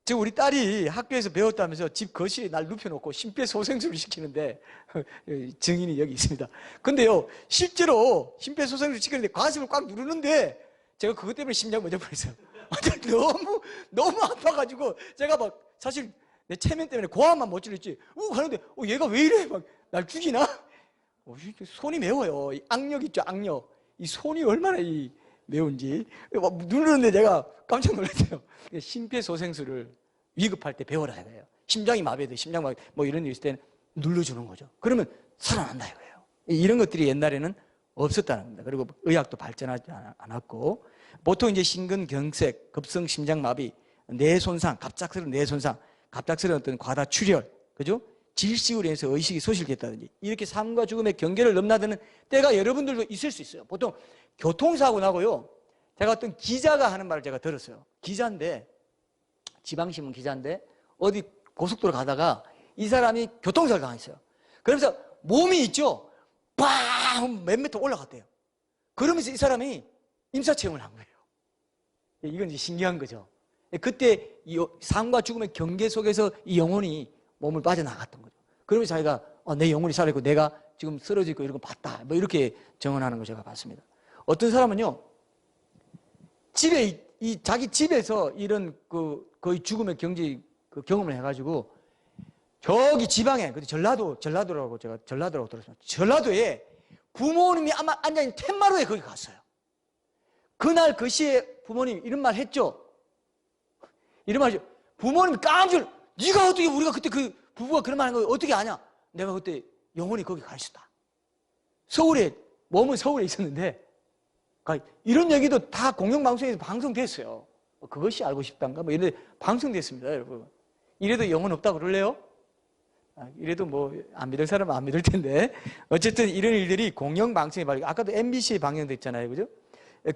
지금 우리 딸이 학교에서 배웠다면서 집 거실에 날 눕혀놓고 심폐소생술을 시키는데 증인이 여기 있습니다. 근데요, 실제로 심폐소생술 시키는데 가슴을 꽉 누르는데 제가 그것 때문에 심장 멎어 버렸어요. 너무 아파가지고 제가 막 사실 내 체면 때문에 고함만 못 질렀지. 하는데 얘가 왜 이래? 막 날 죽이나? 손이 매워요. 이 악력 있죠, 악력. 이 손이 얼마나 매운지. 막 누르는데 내가 깜짝 놀랐어요. 심폐소생술을 위급할 때 배워라 이거예요. 심장이 마비돼, 심장 마비, 뭐 이런 일 있을 때는 눌러주는 거죠. 그러면 살아난다 이거예요. 이런 것들이 옛날에는 없었다는 겁니다. 그리고 의학도 발전하지 않았고, 보통 이제 심근경색, 급성심장마비, 뇌손상, 갑작스러운 뇌손상, 갑작스러운 어떤 과다출혈, 그죠? 질식으로 인해서 의식이 소실됐다든지, 이렇게 삶과 죽음의 경계를 넘나드는 때가 여러분들도 있을 수 있어요. 보통 교통사고 나고요. 제가 어떤 기자가 하는 말을 제가 들었어요. 기자인데, 지방신문 기자인데, 어디 고속도로 가다가 이 사람이 교통사고를 당했어요. 그러면서 몸이 있죠? 빵! 몇 미터 올라갔대요. 그러면서 이 사람이 임사체험을 한 거예요. 이건 이제 신기한 거죠. 그때 이 삶과 죽음의 경계 속에서 이 영혼이 몸을 빠져나갔던 거죠. 그러면서 자기가 내 영혼이 살아있고 내가 지금 쓰러져 있고 이런 거 봤다. 뭐 이렇게 정언하는 거 제가 봤습니다. 어떤 사람은요, 자기 집에서 이런 거의 죽음의 경험을 해가지고 저기 지방에, 전라도라고 제가 전라도라고 들었습니다. 전라도에 부모님이 아마 앉아있는 텐마루에 거기 갔어요. 그날 그 시에 부모님이 이런 말 했죠. 이런 말 했죠. 부모님이 깜짝 네가 어떻게 우리가 그때 그 부부가 그런 말 한 거 어떻게 아냐? 내가 그때 영혼이 거기 가 있었다. 몸은 서울에 있었는데, 이런 얘기도 다 공영방송에서 방송됐어요. 그것이 알고 싶단가? 뭐 이런데 방송됐습니다, 여러분. 이래도 영혼 없다고 그럴래요? 이래도 뭐 안 믿을 사람은 안 믿을 텐데, 어쨌든 이런 일들이 공영방송에 발견, 아까도 MBC에 방영됐잖아요, 그죠?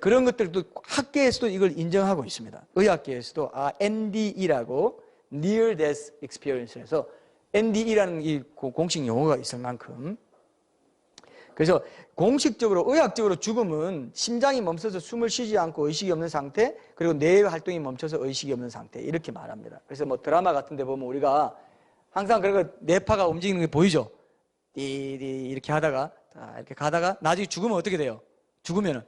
그런 것들도 학계에서도 이걸 인정하고 있습니다. 의학계에서도 NDE라고 Near Death Experience에서 NDE라는 이 공식 용어가 있을 만큼, 그래서 공식적으로 의학적으로 죽음은 심장이 멈춰서 숨을 쉬지 않고 의식이 없는 상태, 그리고 뇌 활동이 멈춰서 의식이 없는 상태, 이렇게 말합니다. 그래서 뭐 드라마 같은 데 보면 우리가 항상 그런 뇌파가 움직이는 게 보이죠? 띠디 이렇게 하다가 이렇게 가다가 나중에 죽으면 어떻게 돼요? 죽으면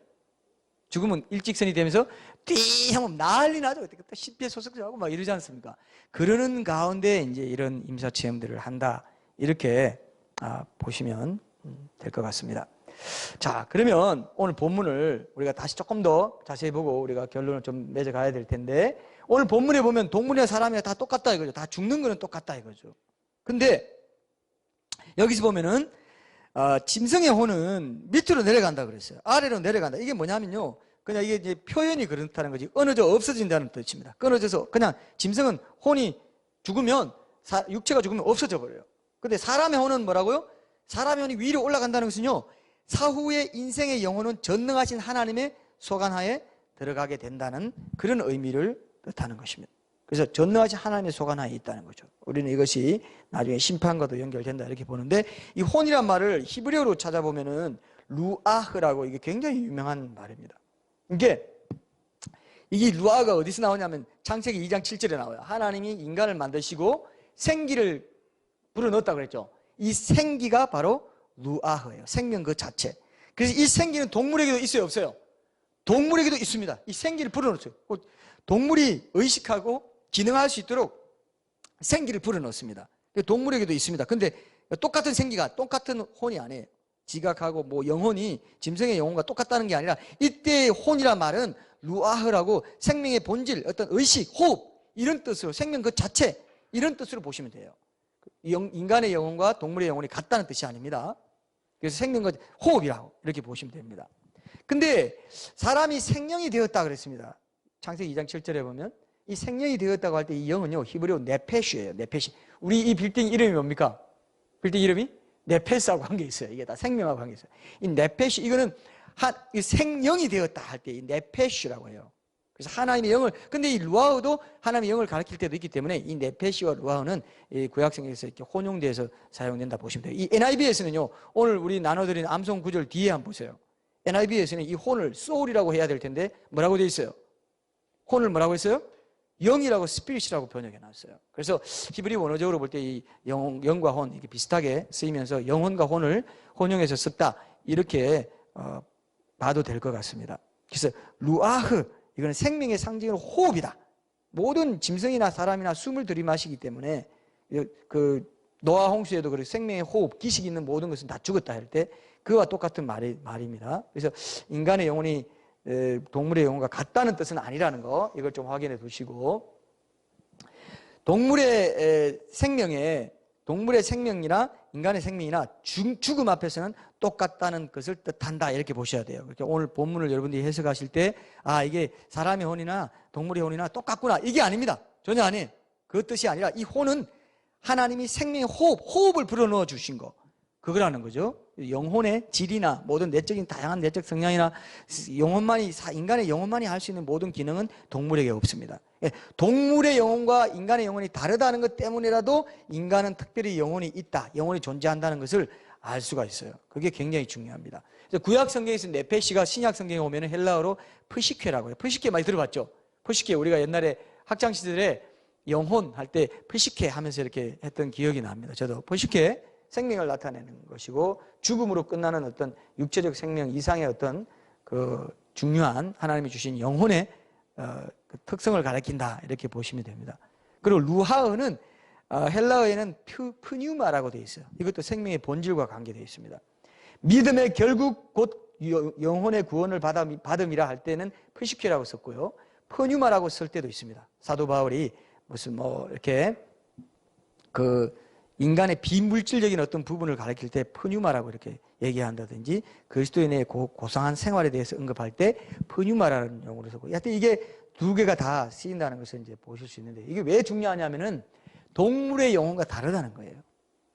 일직선이 되면서 띠 하면 난리 나죠. 그때 심폐소생술하고 막 이러지 않습니까? 그러는 가운데 이제 이런 임사체험들을 한다, 이렇게 보시면 될 것 같습니다. 자, 그러면 오늘 본문을 우리가 다시 조금 더 자세히 보고 우리가 결론을 좀 맺어가야 될 텐데, 오늘 본문에 보면 동물이나 사람이나 다 똑같다 이거죠. 다 죽는 거는 똑같다 이거죠. 근데 여기서 보면은 짐승의 혼은 밑으로 내려간다 그랬어요. 아래로 내려간다. 이게 뭐냐면요, 그냥 이게 이제 표현이 그렇다는 거지, 끊어져 없어진다는 뜻입니다. 끊어져서 그냥 짐승은 혼이 죽으면, 육체가 죽으면 없어져 버려요. 근데 사람의 혼은 뭐라고요? 사람의 혼이 위로 올라간다는 것은요, 사후의 인생의 영혼은 전능하신 하나님의 소관하에 들어가게 된다는 그런 의미를 뜻하는 것입니다. 그래서 전능하신 하나님의 소관하에 있다는 거죠. 우리는 이것이 나중에 심판과도 연결된다 이렇게 보는데, 이 혼이란 말을 히브리어로 찾아보면은 루아흐라고, 이게 굉장히 유명한 말입니다. 이게 루아흐가 어디서 나오냐면 창세기 2장 7절에 나와요. 하나님이 인간을 만드시고 생기를 불어넣었다고 그랬죠. 이 생기가 바로 루아흐예요. 생명 그 자체. 그래서 이 생기는 동물에게도 있어요, 없어요? 동물에게도 있습니다. 이 생기를 불어넣었어요. 동물이 의식하고 기능할 수 있도록 생기를 불어넣습니다. 동물에게도 있습니다. 근데 똑같은 생기가, 똑같은 혼이 아니에요. 지각하고 뭐 영혼이 짐승의 영혼과 똑같다는 게 아니라, 이때의 혼이란 말은 루아흐라고 생명의 본질, 어떤 의식, 호흡, 이런 뜻으로, 생명 그 자체, 이런 뜻으로 보시면 돼요. 인간의 영혼과 동물의 영혼이 같다는 뜻이 아닙니다. 그래서 생명과 호흡이라고 이렇게 보시면 됩니다. 근데 사람이 생명이 되었다 그랬습니다. 창세기 2장 7절에 보면 이 생명이 되었다고 할 때 이 영은요, 히브리어 네페시예요. 네페시. 우리 이 빌딩 이름이 뭡니까? 빌딩 이름이 네페스하고 관계 있어요. 이게 다 생명하고 관계 있어요. 이 네페시, 이거는 생명이 되었다 할 때 이 네페시라고 해요. 그래서 하나님의 영을, 근데 이 루아흐도 하나님의 영을 가리킬 때도 있기 때문에 이 네페시와 루아흐는 이 구약성경에서 이렇게 혼용돼서 사용된다 보시면 돼요. 이 NIV에서는요, 오늘 우리 나눠드린 암송 구절 뒤에 한번 보세요. NIV에서는 이 혼을 soul이라고 해야 될 텐데 뭐라고 되어 있어요? 혼을 뭐라고 했어요? 영이라고, 스피릿이라고 번역해 놨어요. 그래서 히브리 원어적으로 볼 때 이 영과 혼 이렇게 비슷하게 쓰이면서 영혼과 혼을 혼용해서 썼다, 이렇게 봐도 될 것 같습니다. 그래서 루아흐, 이거는 생명의 상징으로 호흡이다. 모든 짐승이나 사람이나 숨을 들이마시기 때문에 그 노아 홍수에도 그렇게 생명의 호흡, 기식이 있는 모든 것은 다 죽었다 할 때 그와 똑같은 말입니다. 그래서 인간의 영혼이 동물의 영혼과 같다는 뜻은 아니라는 거, 이걸 좀 확인해 두시고, 동물의 생명이나 인간의 생명이나 죽음 앞에서는 똑같다는 것을 뜻한다, 이렇게 보셔야 돼요. 그러니까 오늘 본문을 여러분들이 해석하실 때 이게 사람의 혼이나 동물의 혼이나 똑같구나, 이게 아닙니다. 전혀 아니에요. 그 뜻이 아니라 이 혼은 하나님이 생명의 호흡을 불어넣어 주신 거, 그거라는 거죠. 영혼의 질이나 모든 내적인 다양한 내적 성향이나 인간의 영혼만이 할 수 있는 모든 기능은 동물에게 없습니다. 동물의 영혼과 인간의 영혼이 다르다는 것 때문이라도 인간은 특별히 영혼이 있다, 영혼이 존재한다는 것을 알 수가 있어요. 그게 굉장히 중요합니다. 그래서 구약 성경에서 네페시가 신약 성경에 오면 헬라어로 프시케라고 해요. 프시케 많이 들어봤죠? 프시케, 우리가 옛날에 학창 시절에 영혼 할 때 프시케 하면서 이렇게 했던 기억이 납니다. 저도 프시케, 생명을 나타내는 것이고 죽음으로 끝나는 어떤 육체적 생명 이상의 어떤 그 중요한 하나님이 주신 영혼의 그 특성을 가리킨다, 이렇게 보시면 됩니다. 그리고 루하어는 헬라어에는 프뉴마라고 되어 있어요. 이것도 생명의 본질과 관계되어 있습니다. 믿음의 결국 곧 영혼의 구원을 받음이라 할 때는 프시케라고 썼고요, 프뉴마라고 쓸 때도 있습니다. 사도 바울이 무슨 이렇게 그 인간의 비물질적인 어떤 부분을 가리킬 때 프뉴마라고 이렇게 얘기한다든지, 그리스도인의 고상한 생활에 대해서 언급할 때 프뉴마라는 용어를 쓰고, 하여튼 이게 두 개가 다 쓰인다는 것을 이제 보실 수 있는데, 이게 왜 중요하냐면은 동물의 영혼과 다르다는 거예요.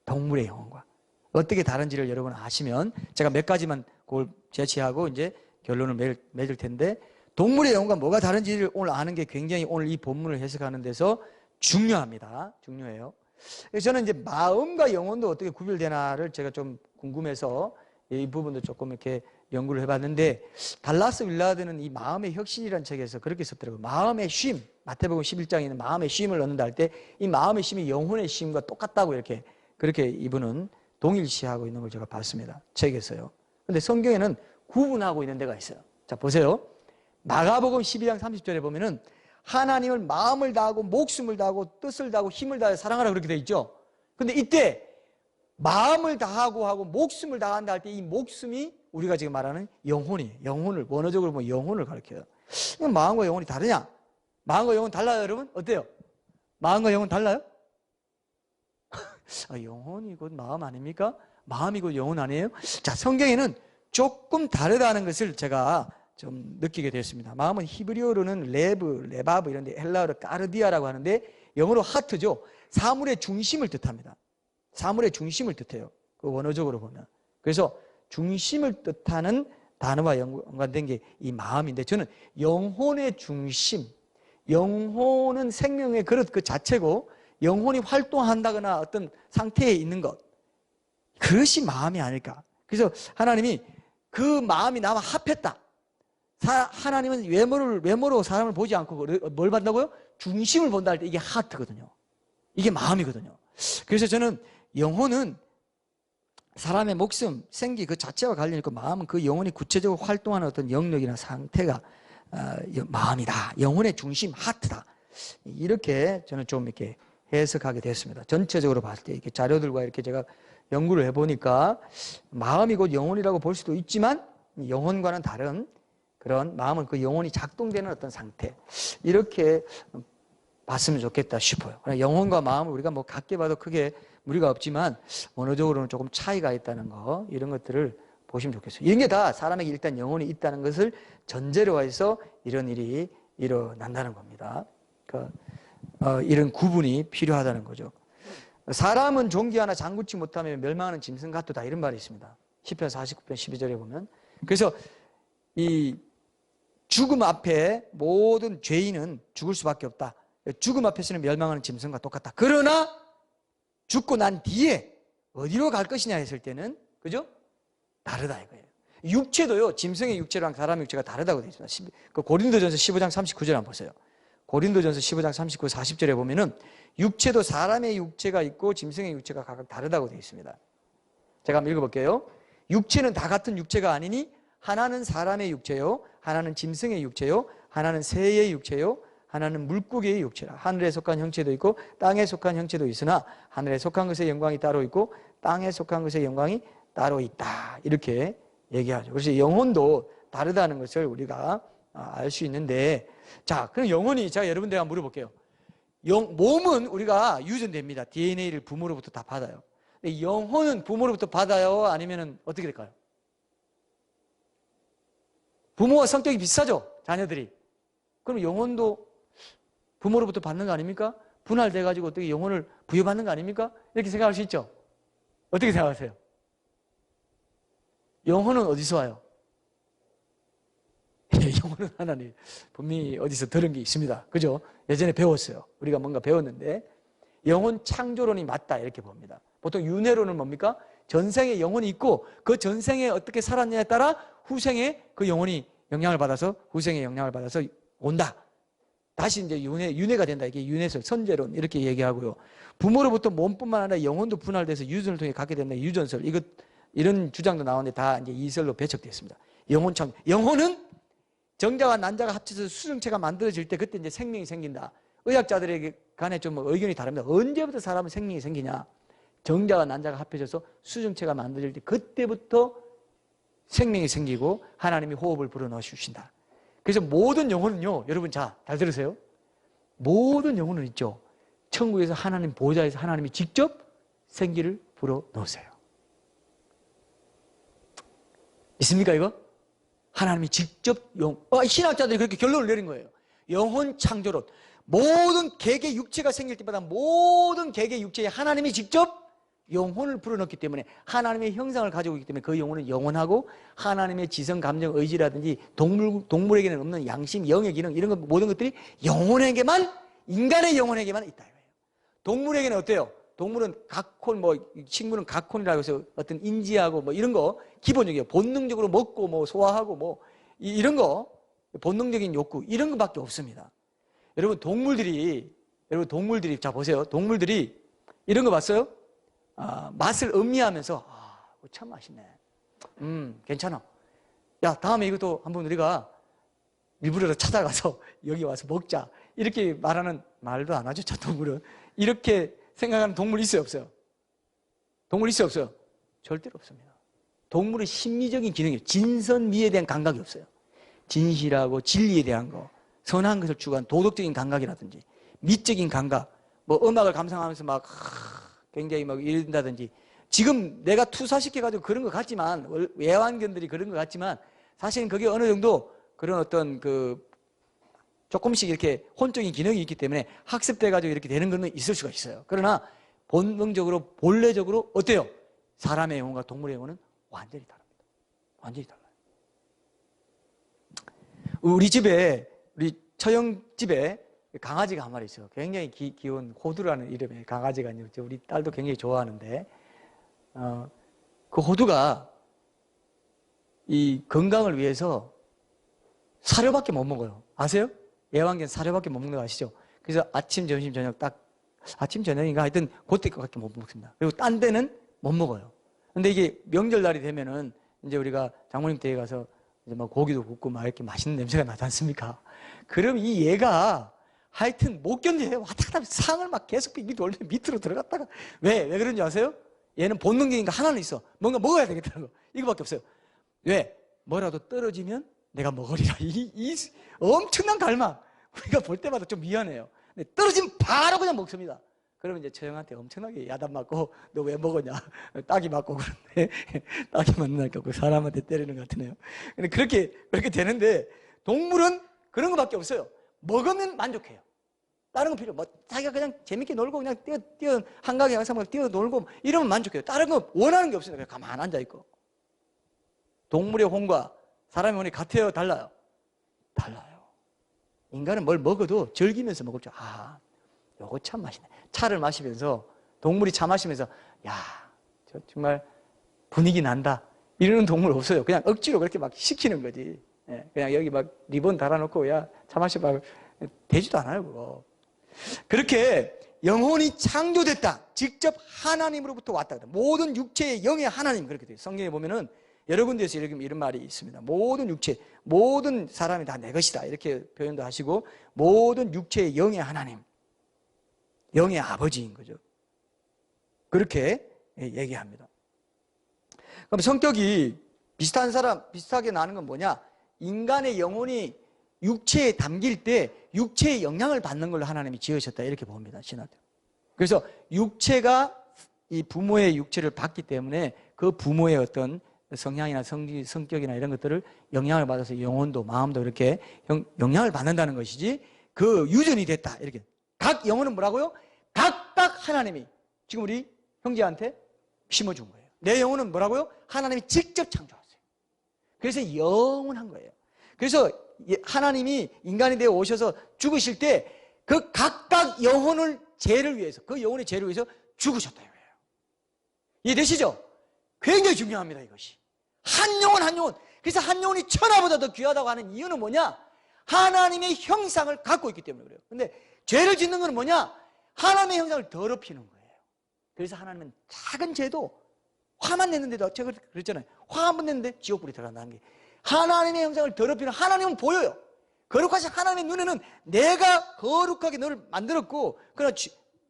동물의 영혼과 어떻게 다른지를 여러분 아시면 제가 몇 가지만 그걸 제시하고 이제 결론을 맺을 텐데, 동물의 영혼과 뭐가 다른지를 오늘 아는 게 굉장히 오늘 이 본문을 해석하는 데서 중요합니다. 중요해요. 저는 이제 마음과 영혼도 어떻게 구별되나를 제가 좀 궁금해서 이 부분도 조금 이렇게 연구를 해봤는데, 달라스 윌라드는 이 마음의 혁신이라는 책에서 그렇게 썼더라고요. 마음의 쉼, 마태복음 11장에 있는 마음의 쉼을 얻는다 할 때 이 마음의 쉼이 영혼의 쉼과 똑같다고 그렇게 이분은 동일시하고 있는 걸 제가 봤습니다. 책에서요. 근데 성경에는 구분하고 있는 데가 있어요. 자, 보세요. 마가복음 12장 30절에 보면은 하나님을 마음을 다하고 목숨을 다하고 뜻을 다하고 힘을 다해 사랑하라, 그렇게 돼 있죠. 근데 이때 마음을 다하고 하고 목숨을 다한다 할 때 이 목숨이 우리가 지금 말하는 영혼이에요. 영혼을, 원어적으로 보면 영혼을 가리켜요. 마음과 영혼이 다르냐? 마음과 영혼 달라요, 여러분? 어때요? 마음과 영혼 달라요? 영혼이 곧 마음 아닙니까? 마음이 곧 영혼 아니에요? 자, 성경에는 조금 다르다는 것을 제가 좀 느끼게 됐습니다. 마음은 히브리어로는 레바브 이런데 헬라어로 까르디아라고 하는데 영어로 하트죠. 사물의 중심을 뜻합니다. 사물의 중심을 뜻해요. 그 원어적으로 보면. 그래서 중심을 뜻하는 단어와 연관된 게 이 마음인데, 저는 영혼의 중심, 영혼은 생명의 그릇 그 자체고 영혼이 활동한다거나 어떤 상태에 있는 것, 그것이 마음이 아닐까. 그래서 하나님이 그 마음이 나와 합했다. 하나님은 외모로 사람을 보지 않고 뭘 본다고요? 중심을 본다 할 때 이게 하트거든요. 이게 마음이거든요. 그래서 저는 영혼은 사람의 목숨, 생기 그 자체와 관련이 있고, 마음은 그 영혼이 구체적으로 활동하는 어떤 영역이나 상태가 마음이다. 영혼의 중심, 하트다. 이렇게 저는 좀 이렇게 해석하게 됐습니다. 전체적으로 봤을 때 이렇게 자료들과 이렇게 제가 연구를 해보니까 마음이 곧 영혼이라고 볼 수도 있지만 영혼과는 다른 그런, 마음은 그 영혼이 작동되는 어떤 상태, 이렇게 봤으면 좋겠다 싶어요. 영혼과 마음을 우리가 뭐 같게 봐도 크게 무리가 없지만 언어적으로는 조금 차이가 있다는 거, 이런 것들을 보시면 좋겠어요. 이런 게 다 사람에게 일단 영혼이 있다는 것을 전제로 해서 이런 일이 일어난다는 겁니다. 이런 구분이 필요하다는 거죠. 사람은 존귀하나 장구치 못하면 멸망하는 짐승 같도다, 이런 말이 있습니다. 시편 49편 12절에 보면. 그래서 이 죽음 앞에 모든 죄인은 죽을 수밖에 없다. 죽음 앞에서는 멸망하는 짐승과 똑같다. 그러나 죽고 난 뒤에 어디로 갈 것이냐 했을 때는, 그죠? 다르다 이거예요. 육체도요, 짐승의 육체랑 사람의 육체가 다르다고 되어 있습니다. 고린도전서 15장 39절 한번 보세요. 고린도전서 15장 39, 40절에 보면은 육체도 사람의 육체가 있고 짐승의 육체가 각각 다르다고 되어 있습니다. 제가 한번 읽어볼게요. 육체는 다 같은 육체가 아니니 하나는 사람의 육체요, 하나는 짐승의 육체요, 하나는 새의 육체요, 하나는 물고기의 육체라. 하늘에 속한 형체도 있고 땅에 속한 형체도 있으나 하늘에 속한 것의 영광이 따로 있고 땅에 속한 것의 영광이 따로 있다. 이렇게 얘기하죠. 그래서 영혼도 다르다는 것을 우리가 알 수 있는데, 자, 그럼 영혼이, 제가 여러분들에게 한번 물어볼게요. 몸은 우리가 유전됩니다. DNA를 부모로부터 다 받아요. 근데 영혼은 부모로부터 받아요? 아니면 어떻게 될까요? 부모와 성격이 비슷하죠? 자녀들이. 그럼 영혼도 부모로부터 받는 거 아닙니까? 분할돼가지고 어떻게 영혼을 부여받는 거 아닙니까? 이렇게 생각할 수 있죠? 어떻게 생각하세요? 영혼은 어디서 와요? 영혼은 하나님 분명히 어디서 들은 게 있습니다. 그죠? 예전에 배웠어요. 우리가 뭔가 배웠는데 영혼 창조론이 맞다 이렇게 봅니다. 보통 윤회론은 뭡니까? 전생에 영혼이 있고 그 전생에 어떻게 살았냐에 따라 후생에 그 영혼이 영향을 받아서 후생에 영향을 받아서 온다. 다시 이제 윤회가 된다. 이게 윤회설, 선제론 이렇게 얘기하고요. 부모로부터 몸뿐만 아니라 영혼도 분할돼서 유전을 통해 갖게 된다. 유전설. 이런 주장도 나오는데 다 이제 이설로 배척됐습니다. 영혼 창조. 영혼은 정자와 난자가 합쳐서 수정체가 만들어질 때 그때 이제 생명이 생긴다. 의학자들에게 간에 좀 의견이 다릅니다. 언제부터 사람은 생명이 생기냐? 정자와 난자가 합해져서 수정체가 만들어질 때 그때부터 생명이 생기고 하나님이 호흡을 불어넣어 주신다. 그래서 모든 영혼은요, 여러분 잘 들으세요. 모든 영혼은 있죠. 천국에서 하나님 보좌에서 하나님이 직접 생기를 불어넣으세요. 있습니까 이거? 하나님이 직접 신학자들이 그렇게 결론을 내린 거예요. 영혼 창조론. 모든 개개 육체가 생길 때마다 모든 개개 육체에 하나님이 직접 영혼을 불어넣기 때문에 하나님의 형상을 가지고 있기 때문에 그 영혼은 영원하고 하나님의 지성, 감정, 의지라든지 동물에게는 없는 양심, 영의 기능 이런 것 모든 것들이 영혼에게만 인간의 영혼에게만 있다 이거예요. 동물에게는 어때요? 동물은 각혼, 식물은 각혼이라고 해서 어떤 인지하고 이런 거 기본적이에요. 본능적으로 먹고 소화하고 이런 거 본능적인 욕구 이런 것밖에 없습니다. 여러분 동물들이 자 보세요. 동물들이 이런 거 봤어요? 맛을 음미하면서 참 맛있네. 괜찮아. 야 다음에 이것도 한번 우리가 일부러 찾아가서 여기 와서 먹자. 이렇게 말하는 말도 안 하죠. 저 동물은. 이렇게 생각하는 동물 있어요 없어요? 동물 있어요 없어요? 절대로 없습니다. 동물은 심리적인 기능이에요. 진선미에 대한 감각이 없어요. 진실하고 진리에 대한 거, 선한 것을 추구한 도덕적인 감각이라든지 미적인 감각, 음악을 감상하면서 굉장히 이런다든지 지금 내가 투사시켜가지고 그런 것 같지만 외환견들이 그런 것 같지만 사실은 그게 어느 정도 그런 어떤 조금씩 이렇게 혼적인 기능이 있기 때문에 학습돼가지고 이렇게 되는 건 있을 수가 있어요. 그러나 본능적으로 본래적으로 어때요? 사람의 영혼과 동물의 영혼은 완전히 다릅니다. 완전히 달라요. 우리 처형 집에 강아지가 한 마리 있어요. 굉장히 귀여운 호두라는 이름의 강아지가 있죠. 우리 딸도 굉장히 좋아하는데 그 호두가 이 건강을 위해서 사료밖에 못 먹어요. 아세요? 애완견 사료밖에 못 먹는 거 아시죠? 그래서 아침, 점심, 저녁 아침, 저녁인가 하여튼 그때밖에 못 먹습니다. 그리고 딴 데는 못 먹어요. 근데 이게 명절날이 되면은 이제 우리가 장모님 댁에 가서 이제 고기도 굽고 이렇게 맛있는 냄새가 나지 않습니까? 그럼 이 얘가 하여튼 못 견뎌요. 왔다 갔다 상을 계속 빙빙 돌리면 밑으로 들어갔다가 왜 그런지 아세요? 얘는 본능적인 거 하나는 있어. 뭔가 먹어야 되겠다는 거. 이거밖에 없어요. 왜? 뭐라도 떨어지면 내가 먹으리라. 이 엄청난 갈망. 우리가 볼 때마다 좀 미안해요. 근데 떨어지면 바로 그냥 먹습니다. 그러면 이제 처형한테 엄청나게 야단 맞고 너 왜 먹었냐? 딱이 맞고 그런데 딱이 맞나니까 그 사람한테 때리는 것 같으네요. 근데 그렇게 되는데 동물은 그런 것밖에 없어요. 먹으면 만족해요. 다른 건 필요. 자기가 그냥 재밌게 놀고 그냥 뛰어 한강에 가서 뛰어 놀고 이러면 만족해요. 다른 거 원하는 게 없으니까 가만 앉아 있고. 동물의 혼과 사람의 혼이 같아요, 달라요? 달라요. 인간은 뭘 먹어도 즐기면서 먹을 줄. 요거 참 맛있네. 차를 마시면서 동물이 차 마시면서 저 정말 분위기 난다. 이러는 동물 없어요. 그냥 억지로 그렇게 시키는 거지. 그냥 여기 리본 달아놓고 차 마셔봐. 되지도 않아요, 그거. 그렇게 영혼이 창조됐다. 직접 하나님으로부터 왔다. 모든 육체의 영의 하나님 그렇게 돼요. 성경에 보면은 여러 군데에서 이런 말이 있습니다. 모든 육체, 모든 사람이 다 내 것이다. 이렇게 표현도 하시고, 모든 육체의 영의 하나님, 영의 아버지인 거죠. 그렇게 얘기합니다. 그럼 성격이 비슷하게 나는 건 뭐냐? 인간의 영혼이 육체에 담길 때 육체의 영향을 받는 걸로 하나님이 지으셨다. 이렇게 봅니다. 신학교. 그래서 육체가 이 부모의 육체를 받기 때문에 그 부모의 어떤 성향이나 성격이나 이런 것들을 영향을 받아서 영혼도 마음도 그렇게 영향을 받는다는 것이지, 그 유전이 됐다. 이렇게. 각 영혼은 뭐라고요? 각각 하나님이 지금 우리 형제한테 심어준 거예요. 내 영혼은 뭐라고요? 하나님이 직접 창조했어요. 그래서 영원한 거예요. 그래서 하나님이 인간이 되어 오셔서 죽으실 때 그 각각 영혼을 죄를 위해서, 그 영혼의 죄를 위해서 죽으셨다 이거예요. 이해되시죠? 굉장히 중요합니다, 이것이. 한 영혼 한 영혼. 그래서 한 영혼이 천하보다 더 귀하다고 하는 이유는 뭐냐? 하나님의 형상을 갖고 있기 때문에 그래요. 근데 죄를 짓는 건 뭐냐? 하나님의 형상을 더럽히는 거예요. 그래서 하나님은 작은 죄도 화만 냈는데도, 제가 그랬잖아요. 화 한 번 냈는데 지옥불이 들어간다는 게, 하나님의 형상을 더럽히는, 하나님은 보여요. 거룩하신 하나님의 눈에는 내가 거룩하게 너를 만들었고, 그러나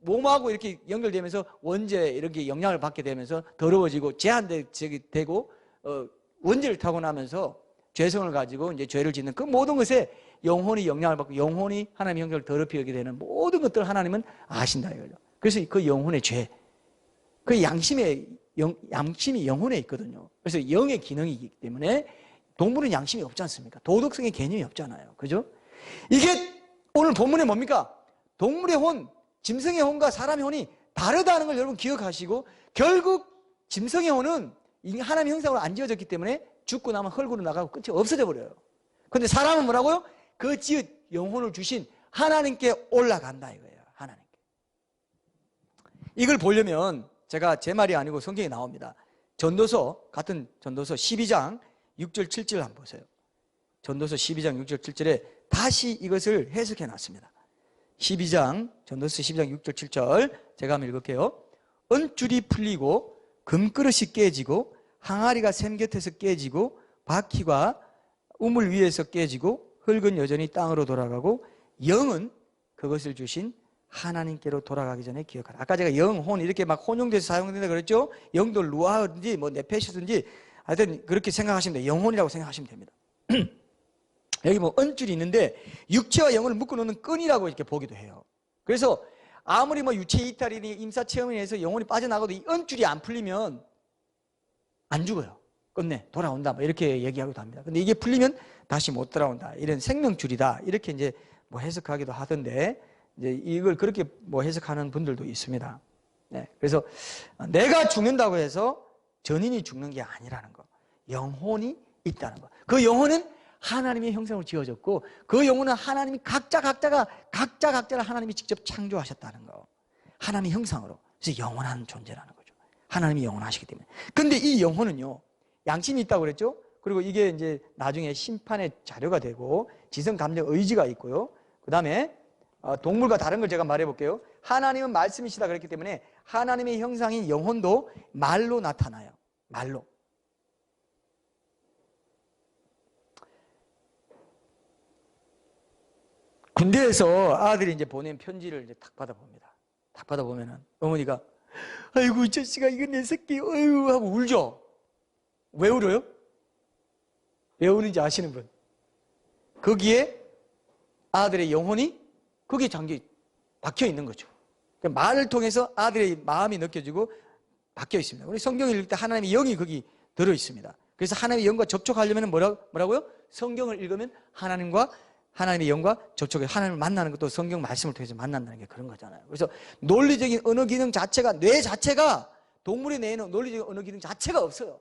몸하고 이렇게 연결되면서 원죄 이렇게 영향을 받게 되면서 더러워지고 제한되고 원죄를 타고나면서 죄성을 가지고 이제 죄를 짓는 그 모든 것에 영혼이 영향을 받고 영혼이 하나님의 형상을 더럽히게 되는 모든 것들을 하나님은 아신다 이거죠. 그래서 그 영혼의 죄, 그 양심이 영혼에 있거든요. 그래서 영의 기능이기 때문에 동물은 양심이 없지 않습니까? 도덕성의 개념이 없잖아요. 그죠? 이게 오늘 본문에 뭡니까? 동물의 혼, 짐승의 혼과 사람의 혼이 다르다는 걸 여러분 기억하시고, 결국 짐승의 혼은 하나님의 형상으로 안 지어졌기 때문에 죽고 나면 흙으로 나가고 끝이 없어져 버려요. 그런데 사람은 뭐라고요? 그 지읒 영혼을 주신 하나님께 올라간다 이거예요. 하나님께. 이걸 보려면 제가 제 말이 아니고 성경에 나옵니다. 같은 전도서 12장 6절 7절 한번 보세요. 전도서 12장 6절 7절에 다시 이것을 해석해 놨습니다. 전도서 12장 6절 7절 제가 한번 읽을게요. 은줄이 풀리고 금그릇이 깨지고 항아리가 샘 곁에서 깨지고 바퀴가 우물 위에서 깨지고 흙은 여전히 땅으로 돌아가고 영은 그것을 주신 하나님께로 돌아가기 전에 기억하라. 아까 제가 영, 혼 이렇게 막 혼용돼서 사용된다 그랬죠? 영도 루아든지 뭐 네페시든지 하여튼 그렇게 생각하시면 돼요. 영혼이라고 생각하시면 됩니다. 여기 뭐 은줄이 있는데 육체와 영혼을 묶어놓는 끈이라고 이렇게 보기도 해요. 그래서 아무리 뭐 유체 이탈이니 임사체험에 의해서 영혼이 빠져나가도 이 은줄이 안 풀리면 안 죽어요. 끝내 돌아온다 뭐 이렇게 얘기하기도 합니다. 근데 이게 풀리면 다시 못 돌아온다. 이런 생명줄이다. 이렇게 이제 뭐 해석하기도 하던데, 이제 이걸 그렇게 뭐 해석하는 분들도 있습니다. 네. 그래서 내가 죽는다고 해서 전인이 죽는 게 아니라는 거. 영혼이 있다는 거. 그 영혼은 하나님의 형상으로 지어졌고, 그 영혼은 하나님이 각자를 하나님이 직접 창조하셨다는 거. 하나님의 형상으로. 그래서 영원한 존재라는 거죠. 하나님이 영원하시기 때문에. 근데 이 영혼은요, 양심이 있다고 그랬죠? 그리고 이게 이제 나중에 심판의 자료가 되고, 지성, 감정, 의지가 있고요. 그 다음에 동물과 다른 걸 제가 말해 볼게요. 하나님은 말씀이시다 그랬기 때문에 하나님의 형상인 영혼도 말로 나타나요. 말로. 군대에서 아들이 이제 보낸 편지를 이제 탁 받아봅니다. 탁 받아보면은 어머니가 아이고 이 자식아 이거 내 새끼 어휴 하고 울죠. 왜 울어요? 왜 우는지 아시는 분? 거기에 아들의 영혼이 거기에 박혀 있는 거죠. 말을 통해서 아들의 마음이 느껴지고 박혀 있습니다. 우리 성경을 읽을 때 하나님의 영이 거기 들어 있습니다. 그래서 하나님의 영과 접촉하려면 뭐라고요? 성경을 읽으면 하나님의 영과 접촉해 하나님을 만나는 것도 성경 말씀을 통해서 만난다는 게 그런 거잖아요. 그래서 논리적인 언어 기능 자체가, 뇌 자체가, 동물의 뇌에는 논리적인 언어 기능 자체가 없어요.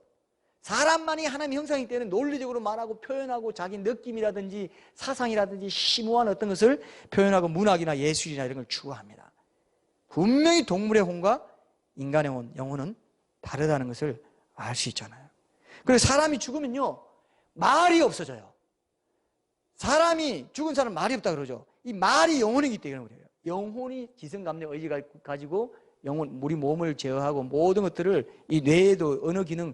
사람만이 하나님의 형상이기 때문에 논리적으로 말하고 표현하고 자기 느낌이라든지 사상이라든지 심오한 어떤 것을 표현하고 문학이나 예술이나 이런 걸 추구합니다. 분명히 동물의 혼과 인간의 혼, 영혼은 다르다는 것을 알 수 있잖아요. 그래서 사람이 죽으면요, 말이 없어져요. 사람이 죽은 사람 말이 없다 그러죠. 이 말이 영혼이기 때문에 그래요. 영혼이 지성, 감정, 의지가 가지고 우리 몸을 제어하고 모든 것들을 이 뇌에도 언어 기능,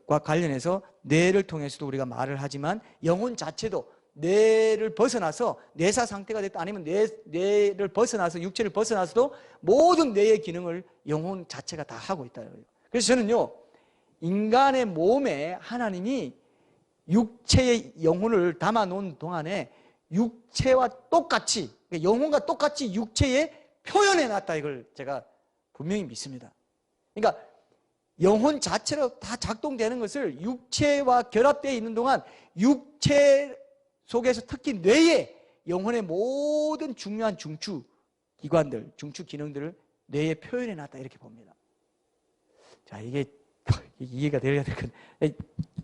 과 관련해서 뇌를 통해서도 우리가 말을 하지만 영혼 자체도 뇌를 벗어나서 뇌사 상태가 됐다 아니면 뇌를 벗어나서 육체를 벗어나서도 모든 뇌의 기능을 영혼 자체가 다 하고 있다. 그래서 저는요, 인간의 몸에 하나님이 육체의 영혼을 담아 놓은 동안에 육체와 똑같이, 영혼과 똑같이 육체에 표현해 놨다, 이걸 제가 분명히 믿습니다. 그러니까 영혼 자체로 다 작동되는 것을 육체와 결합되어 있는 동안 육체 속에서 특히 뇌에 영혼의 모든 중요한 중추 기관들, 중추 기능들을 뇌에 표현해 놨다, 이렇게 봅니다. 자, 이게 이해가 되어야 될 건,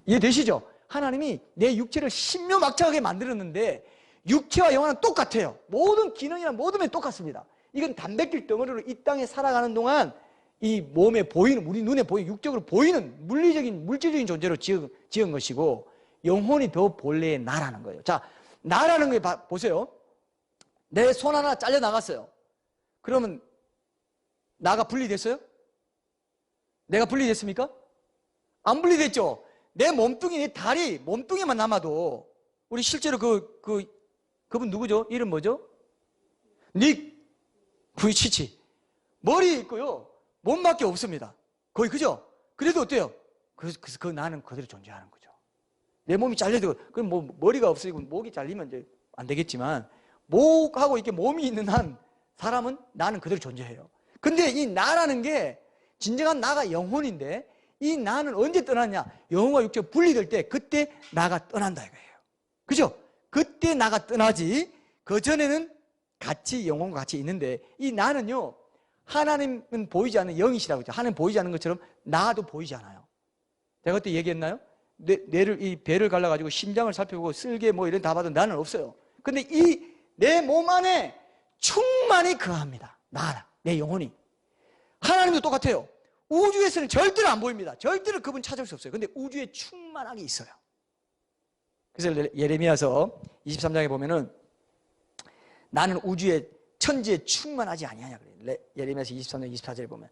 이해되시죠? 하나님이 내 육체를 신묘막창하게 만들었는데 육체와 영혼은 똑같아요. 모든 기능이나 모든 게 똑같습니다. 이건 단백질 덩어리로 이 땅에 살아가는 동안 이 몸에 보이는, 우리 눈에 보이는, 육적으로 보이는 물리적인, 물질적인 존재로 지은 것이고, 영혼이 더 본래의 나라는 거예요. 자, 나라는 게 보세요. 내 손 하나 잘려 나갔어요. 그러면 나가 분리됐어요? 내가 분리됐습니까? 안 분리됐죠? 내 몸뚱이, 내 다리, 몸뚱이만 남아도, 우리 실제로 그분 누구죠? 이름 뭐죠? 닉 부이치치. 머리 있고요, 몸밖에 없습니다. 거의, 그죠? 그래도 어때요? 그래서 그 나는 그대로 존재하는 거죠. 내 몸이 잘려도, 그럼 뭐 머리가 없어지고 목이 잘리면 이제 안 되겠지만, 목하고 이렇게 몸이 있는 한 사람은 나는 그대로 존재해요. 근데 이 나라는 게 진정한 나가 영혼인데, 이 나는 언제 떠났냐? 영혼과 육체가 분리될 때, 그때 나가 떠난다 이거예요. 그죠? 그때 나가 떠나지, 그 전에는 같이 영혼과 같이 있는데, 이 나는요, 하나님은 보이지 않는 영이시라고 했죠. 하나님 보이지 않는 것처럼 나도 보이지 않아요. 제가 그때 얘기했나요? 뇌를, 이 배를 갈라가지고 심장을 살펴보고 쓸개 뭐 이런 다 봐도 나는 없어요. 근데 이 내 몸 안에 충만히 거합니다. 내 영혼이. 하나님도 똑같아요. 우주에서는 절대로 안 보입니다. 절대로 그분 찾을 수 없어요. 근데 우주에 충만하게 있어요. 그래서 예레미야서 23장에 보면은 나는 우주에 천지에 충만하지 아니하냐 그래요. 예레미야서 23장 24절에 보면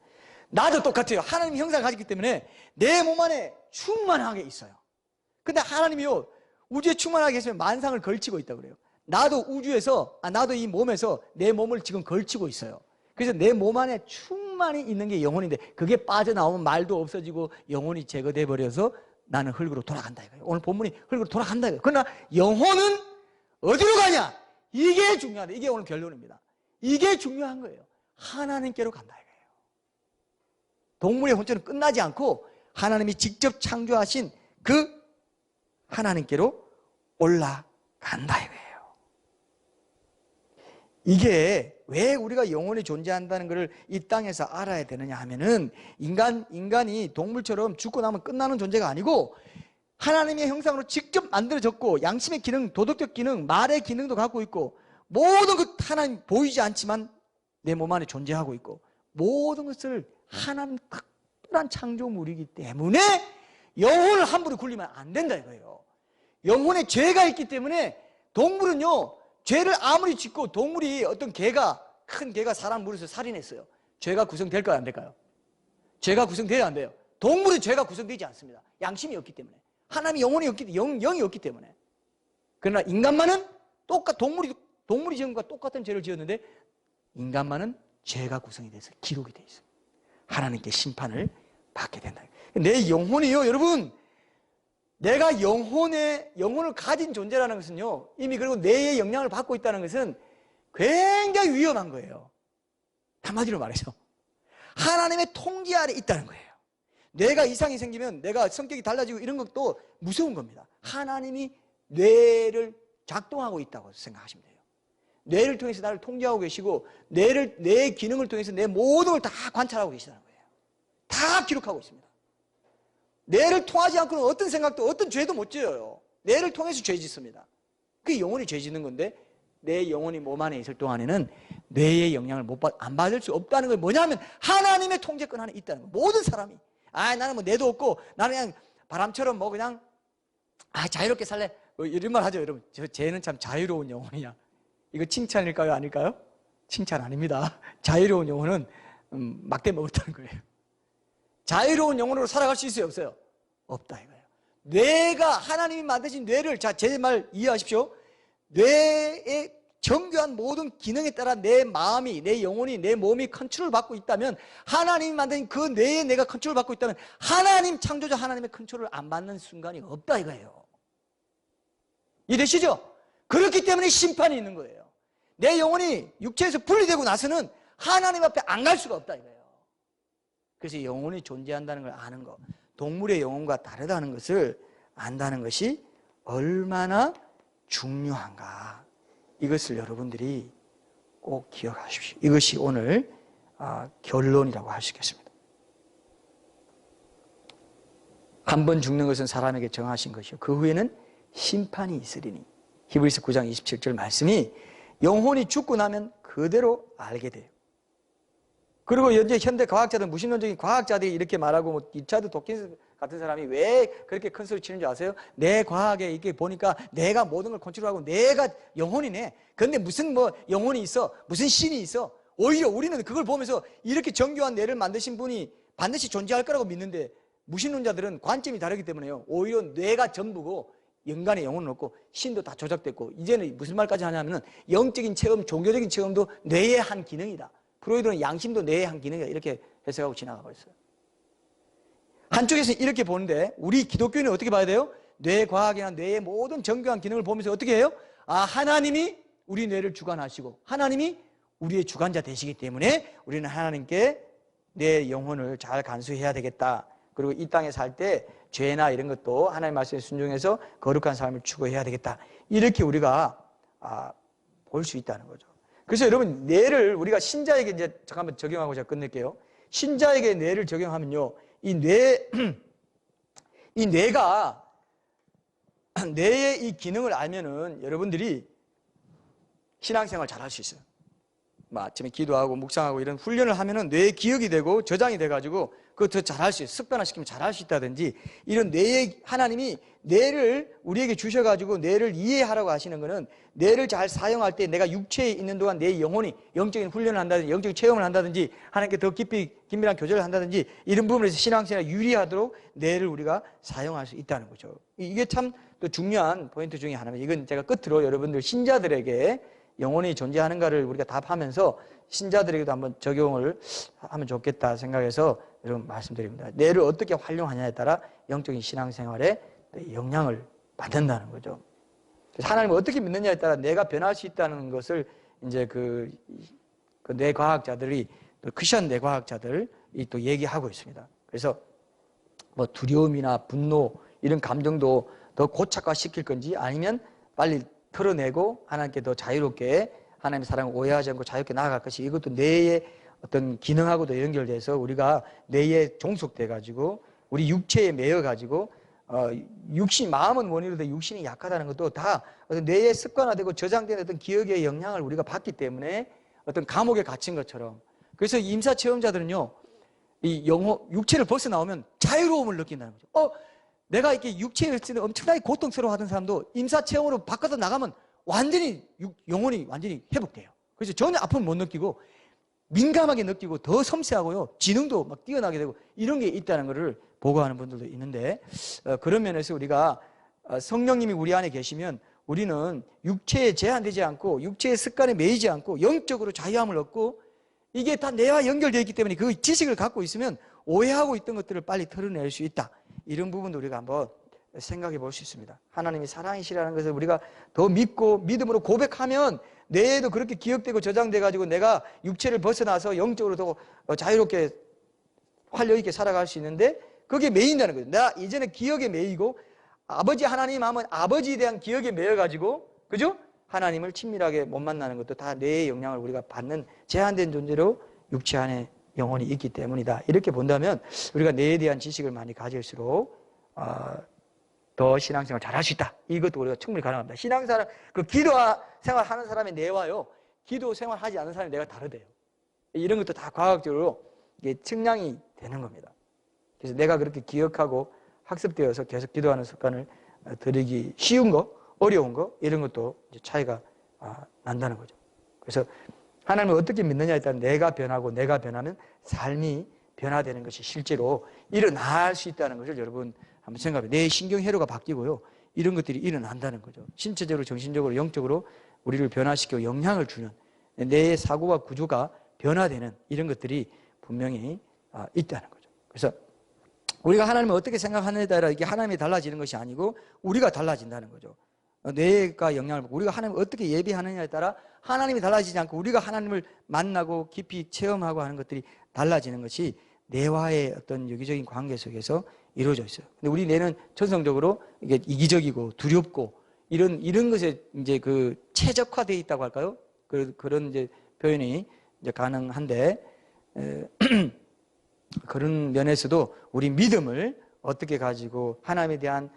나도 똑같아요. 하나님 형상을 가졌기 때문에 내 몸 안에 충만하게 있어요. 근데 하나님이요, 우주에 충만하게 있으면 만상을 걸치고 있다고 그래요. 나도 우주에서, 나도 이 몸에서 내 몸을 지금 걸치고 있어요. 그래서 내 몸 안에 충만히 있는 게 영혼인데, 그게 빠져나오면 말도 없어지고 영혼이 제거돼 버려서 나는 흙으로 돌아간다 이거예요. 오늘 본문이 흙으로 돌아간다 이거예요. 그러나 영혼은 어디로 가냐? 이게 중요하다. 이게 오늘 결론입니다. 이게 중요한 거예요. 하나님께로 간다 이거예요. 동물의 혼처는 끝나지 않고 하나님이 직접 창조하신 그 하나님께로 올라간다 이거예요. 이게 왜 우리가 영혼이 존재한다는 것을 이 땅에서 알아야 되느냐 하면은, 인간이 동물처럼 죽고 나면 끝나는 존재가 아니고 하나님의 형상으로 직접 만들어졌고, 양심의 기능, 도덕적 기능, 말의 기능도 갖고 있고, 모든 것 하나님 보이지 않지만 내 몸 안에 존재하고 있고, 모든 것을 하나님 특별한 창조물이기 때문에 영혼을 함부로 굴리면 안 된다 이거예요. 영혼에 죄가 있기 때문에 동물은요, 죄를 아무리 짓고, 동물이 어떤 큰 개가 사람 물어서 살인했어요. 죄가 구성될까요, 안 될까요? 죄가 구성돼야 안 돼요. 동물은 죄가 구성되지 않습니다. 양심이 없기 때문에. 하나님이 영혼이 없기 때문에, 영이 없기 때문에. 그러나 인간만은 동물이 지은 것과 똑같은 죄를 지었는데, 인간만은 죄가 구성이 돼서 기록이 돼 있어요. 하나님께 심판을 받게 된다. 내 영혼이요, 여러분, 내가 영혼을 가진 존재라는 것은요, 이미, 그리고 뇌의 영향을 받고 있다는 것은 굉장히 위험한 거예요. 한마디로 말해서 하나님의 통제 아래 있다는 거예요. 뇌가 이상이 생기면 내가 성격이 달라지고 이런 것도 무서운 겁니다. 하나님이 뇌를 작동하고 있다고 생각하시면 돼요. 뇌를 통해서 나를 통제하고 계시고, 뇌의 기능을 통해서 내 모든 걸 다 관찰하고 계시다는 거예요. 다 기록하고 있습니다. 뇌를 통하지 않고는 어떤 생각도, 어떤 죄도 못 지어요. 뇌를 통해서 죄 짓습니다. 그게 영혼이 죄 짓는 건데, 내 영혼이 몸 안에 있을 동안에는 뇌의 영향을 안 받을 수 없다는 건 뭐냐면, 하나님의 통제권 안에 있다는 거예요. 모든 사람이. 나는 뭐 뇌도 없고, 나는 그냥 바람처럼 뭐 그냥, 자유롭게 살래. 뭐 이런 말 하죠, 여러분. 쟤는 참 자유로운 영혼이야. 이거 칭찬일까요, 아닐까요? 칭찬 아닙니다. 자유로운 영혼은 막대 먹었다는 거예요. 자유로운 영혼으로 살아갈 수 있어요, 없어요? 없다 이거예요. 뇌가 하나님이 만드신 뇌를, 자, 제 말 이해하십시오. 뇌의 정교한 모든 기능에 따라 내 마음이, 내 영혼이, 내 몸이 컨트롤 받고 있다면, 하나님이 만든 그 뇌에 내가 컨트롤 받고 있다면 하나님 창조자 하나님의 컨트롤을 안 받는 순간이 없다 이거예요. 이해되시죠? 그렇기 때문에 심판이 있는 거예요. 내 영혼이 육체에서 분리되고 나서는 하나님 앞에 안 갈 수가 없다 이거예요. 그래서 영혼이 존재한다는 걸 아는 것, 동물의 영혼과 다르다는 것을 안다는 것이 얼마나 중요한가, 이것을 여러분들이 꼭 기억하십시오. 이것이 오늘 결론이라고 할 수 있겠습니다. 한 번 죽는 것은 사람에게 정하신 것이요 그 후에는 심판이 있으리니. 히브리서 9장 27절 말씀이 영혼이 죽고 나면 그대로 알게 돼요. 그리고 현대 과학자들, 무신론적인 과학자들이 이렇게 말하고, 뭐 리차드 도킨스 같은 사람이 왜 그렇게 큰 소리 치는 줄 아세요? 내 과학에 이렇게 보니까 내가 모든 걸 컨트롤하고 내가 영혼이네. 그런데 무슨 뭐 영혼이 있어? 무슨 신이 있어? 오히려 우리는 그걸 보면서 이렇게 정교한 뇌를 만드신 분이 반드시 존재할 거라고 믿는데, 무신론자들은 관점이 다르기 때문에요. 오히려 뇌가 전부고 인간의 영혼은 없고 신도 다 조작됐고, 이제는 무슨 말까지 하냐면은 영적인 체험, 종교적인 체험도 뇌의 한 기능이다. 프로이드는 양심도 뇌의 한 기능이다. 이렇게 해석하고 지나가고 있어요. 한쪽에서는 이렇게 보는데, 우리 기독교인은 어떻게 봐야 돼요? 뇌과학이나 뇌의 모든 정교한 기능을 보면서 어떻게 해요? 하나님이 우리 뇌를 주관하시고 하나님이 우리의 주관자 되시기 때문에 우리는 하나님께 내 영혼을 잘 간수해야 되겠다. 그리고 이 땅에 살 때 죄나 이런 것도 하나님 말씀에 순종해서 거룩한 삶을 추구해야 되겠다. 이렇게 우리가 볼 수 있다는 거죠. 그래서 여러분, 뇌를 우리가 신자에게 이제 잠깐만 적용하고 제가 끝낼게요. 신자에게 뇌를 적용하면요, 이 뇌가 뇌의 이 기능을 알면은 여러분들이 신앙생활 잘 할 수 있어요. 아침에 기도하고 묵상하고 이런 훈련을 하면은 뇌의 기억이 되고 저장이 돼가지고 그거 더 잘할 수 있어요. 습관화시키면 잘할 수 있다든지, 이런 뇌의, 하나님이 뇌를 우리에게 주셔가지고 뇌를 이해하라고 하시는 거는, 뇌를 잘 사용할 때 내가 육체에 있는 동안 내 영혼이 영적인 훈련을 한다든지 영적인 체험을 한다든지 하나님께 더 깊이 긴밀한 교제를 한다든지 이런 부분에서 신앙생활 유리하도록 뇌를 우리가 사용할 수 있다는 거죠. 이게 참 또 중요한 포인트 중에 하나입니다. 이건 제가 끝으로 여러분들 신자들에게 영혼이 존재하는가를 우리가 답하면서 신자들에게도 한번 적용을 하면 좋겠다 생각해서 여러분 말씀드립니다. 뇌를 어떻게 활용하냐에 따라 영적인 신앙생활에 영향을 받는다는 거죠. 그래서 하나님을 어떻게 믿느냐에 따라 뇌가 변할 수 있다는 것을 이제 그 뇌과학자들이, 또 크리스천 뇌과학자들이 또 얘기하고 있습니다. 그래서 뭐 두려움이나 분노 이런 감정도 더 고착화시킬 건지, 아니면 빨리 털어내고 하나님께 더 자유롭게, 하나님의 사랑을 오해하지 않고 자유롭게 나아갈 것이, 이것도 뇌의 어떤 기능하고도 연결돼서 우리가 뇌에 종속돼가지고 우리 육체에 매여가지고 육신, 마음은 원이로되 육신이 약하다는 것도 다 어떤 뇌에 습관화되고 저장된 어떤 기억의 영향을 우리가 받기 때문에 어떤 감옥에 갇힌 것처럼. 그래서 임사 체험자들은요, 이 육체를 벗어나오면 자유로움을 느낀다는 거죠. 내가 이렇게 육체에서 엄청나게 고통스러워하던 사람도 임사 체험으로 바꿔서 나가면 완전히 영혼이 완전히 회복돼요. 그래서 전혀 아픔을 못 느끼고 민감하게 느끼고 더 섬세하고요, 지능도 막 뛰어나게 되고 이런 게 있다는 것을 보고하는 분들도 있는데, 그런 면에서 우리가 성령님이 우리 안에 계시면 우리는 육체에 제한되지 않고 육체의 습관에 매이지 않고 영적으로 자유함을 얻고, 이게 다 내와 연결되어 있기 때문에 그 지식을 갖고 있으면 오해하고 있던 것들을 빨리 털어낼 수 있다. 이런 부분도 우리가 한번 생각해 볼 수 있습니다. 하나님이 사랑이시라는 것을 우리가 더 믿고 믿음으로 고백하면 뇌에도 그렇게 기억되고 저장돼 가지고 내가 육체를 벗어나서 영적으로 더 자유롭게 활력 있게 살아갈 수 있는데, 그게 매인다는 거죠. 내가 이전에 기억에 매이고 아버지 하나님 하면 아버지에 대한 기억에 매여 가지고, 그죠? 하나님을 친밀하게 못 만나는 것도 다 뇌의 영향을 우리가 받는 제한된 존재로 육체 안에 영혼이 있기 때문이다. 이렇게 본다면 우리가 뇌에 대한 지식을 많이 가질수록 더 신앙생활 잘할 수 있다. 이것도 우리가 충분히 가능합니다. 신앙생활, 기도 생활하는 사람의 뇌와요, 기도 생활하지 않는 사람의 뇌가 다르대요. 이런 것도 다 과학적으로 이게 측량이 되는 겁니다. 그래서 내가 그렇게 기억하고 학습되어서 계속 기도하는 습관을 들이기 쉬운 거, 어려운 거, 이런 것도 이제 차이가 난다는 거죠. 그래서 하나님을 어떻게 믿느냐에 따라 내가 변하고 내가 변하면 삶이 변화되는 것이 실제로 일어날 수 있다는 것을 여러분 한번 생각해. 내 신경회로가 바뀌고요. 이런 것들이 일어난다는 거죠. 신체적으로, 정신적으로, 영적으로 우리를 변화시키고 영향을 주는, 내 사고와 구조가 변화되는 이런 것들이 분명히 있다는 거죠. 그래서 우리가 하나님을 어떻게 생각하느냐에 따라 이게 하나님이 달라지는 것이 아니고 우리가 달라진다는 거죠. 뇌가 영향을 받고 우리가 하나님을 어떻게 예배하느냐에 따라 하나님이 달라지지 않고 우리가 하나님을 만나고 깊이 체험하고 하는 것들이 달라지는 것이 뇌와의 어떤 유기적인 관계 속에서 이루어져 있어요. 근데 우리 뇌는 천성적으로 이게 이기적이고 두렵고 이런 것에 이제 그 최적화되어 있다고 할까요? 그런 이제 표현이 이제 가능한데 그런 면에서도 우리 믿음을 어떻게 가지고 하나님에 대한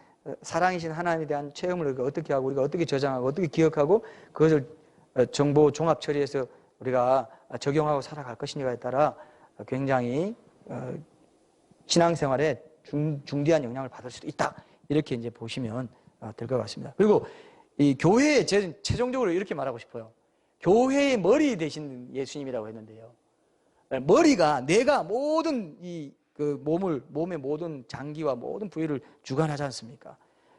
사랑이신 하나님에 대한 체험을 어떻게 하고 우리가 어떻게 저장하고 어떻게 기억하고 그것을 정보 종합 처리해서 우리가 적용하고 살아갈 것인가에 따라 굉장히 신앙생활에 중대한 영향을 받을 수도 있다. 이렇게 이제 보시면 될 것 같습니다. 그리고 이 교회에 최종적으로 이렇게 말하고 싶어요. 교회의 머리 되신 예수님이라고 했는데요. 머리가 내가 모든 몸의 모든 장기와 모든 부위를 주관하지 않습니까?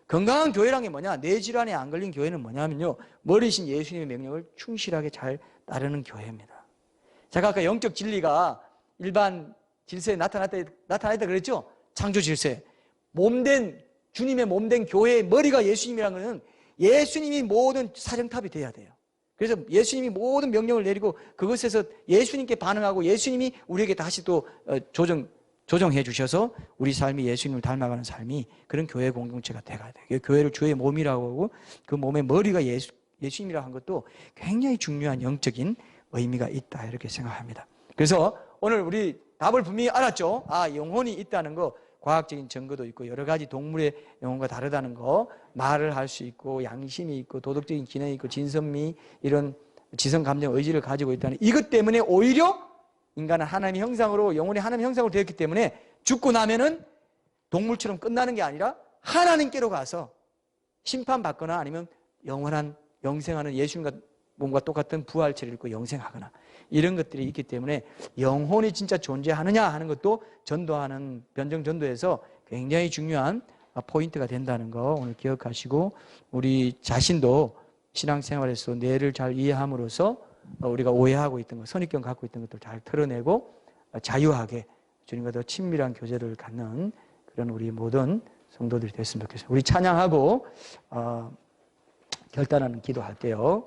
건강한 교회란 게 뭐냐? 뇌 질환에 안 걸린 교회는 뭐냐면요. 머리신 예수님의 명령을 충실하게 잘 따르는 교회입니다. 제가 아까 영적 진리가 일반 질서에 나타났다 그랬죠? 창조 질서에. 주님의 몸된 교회의 머리가 예수님이라는 것은 예수님이 모든 사정탑이 돼야 돼요. 그래서 예수님이 모든 명령을 내리고 그것에서 예수님께 반응하고 예수님이 우리에게 다시 또 조정해 주셔서 우리 삶이 예수님을 닮아가는 삶이 그런 교회 공동체가 돼가야 돼요. 교회를 주의 몸이라고 하고 그 몸의 머리가 예수님이라고 한 것도 굉장히 중요한 영적인 의미가 있다 이렇게 생각합니다. 그래서 오늘 우리 답을 분명히 알았죠. 영혼이 있다는 거 과학적인 증거도 있고 여러 가지 동물의 영혼과 다르다는 거 말을 할 수 있고 양심이 있고 도덕적인 기능이 있고 진선미 이런 지성 감정 의지를 가지고 있다는 이것 때문에 오히려 인간은 하나님의 형상으로 영혼이 하나님의 형상으로 되었기 때문에 죽고 나면은 동물처럼 끝나는 게 아니라 하나님께로 가서 심판받거나 아니면 영원한 영생하는 예수님과 몸과 똑같은 부활체를 입고 영생하거나 이런 것들이 있기 때문에 영혼이 진짜 존재하느냐 하는 것도 전도하는 변정 전도에서 굉장히 중요한 포인트가 된다는 거 오늘 기억하시고 우리 자신도 신앙생활에서 뇌를 잘 이해함으로써 우리가 오해하고 있던 것, 선입견 갖고 있던 것들 잘 털어내고 자유하게 주님과 더 친밀한 교제를 갖는 그런 우리 모든 성도들이 됐으면 좋겠습니다. 우리 찬양하고 결단하는 기도할게요.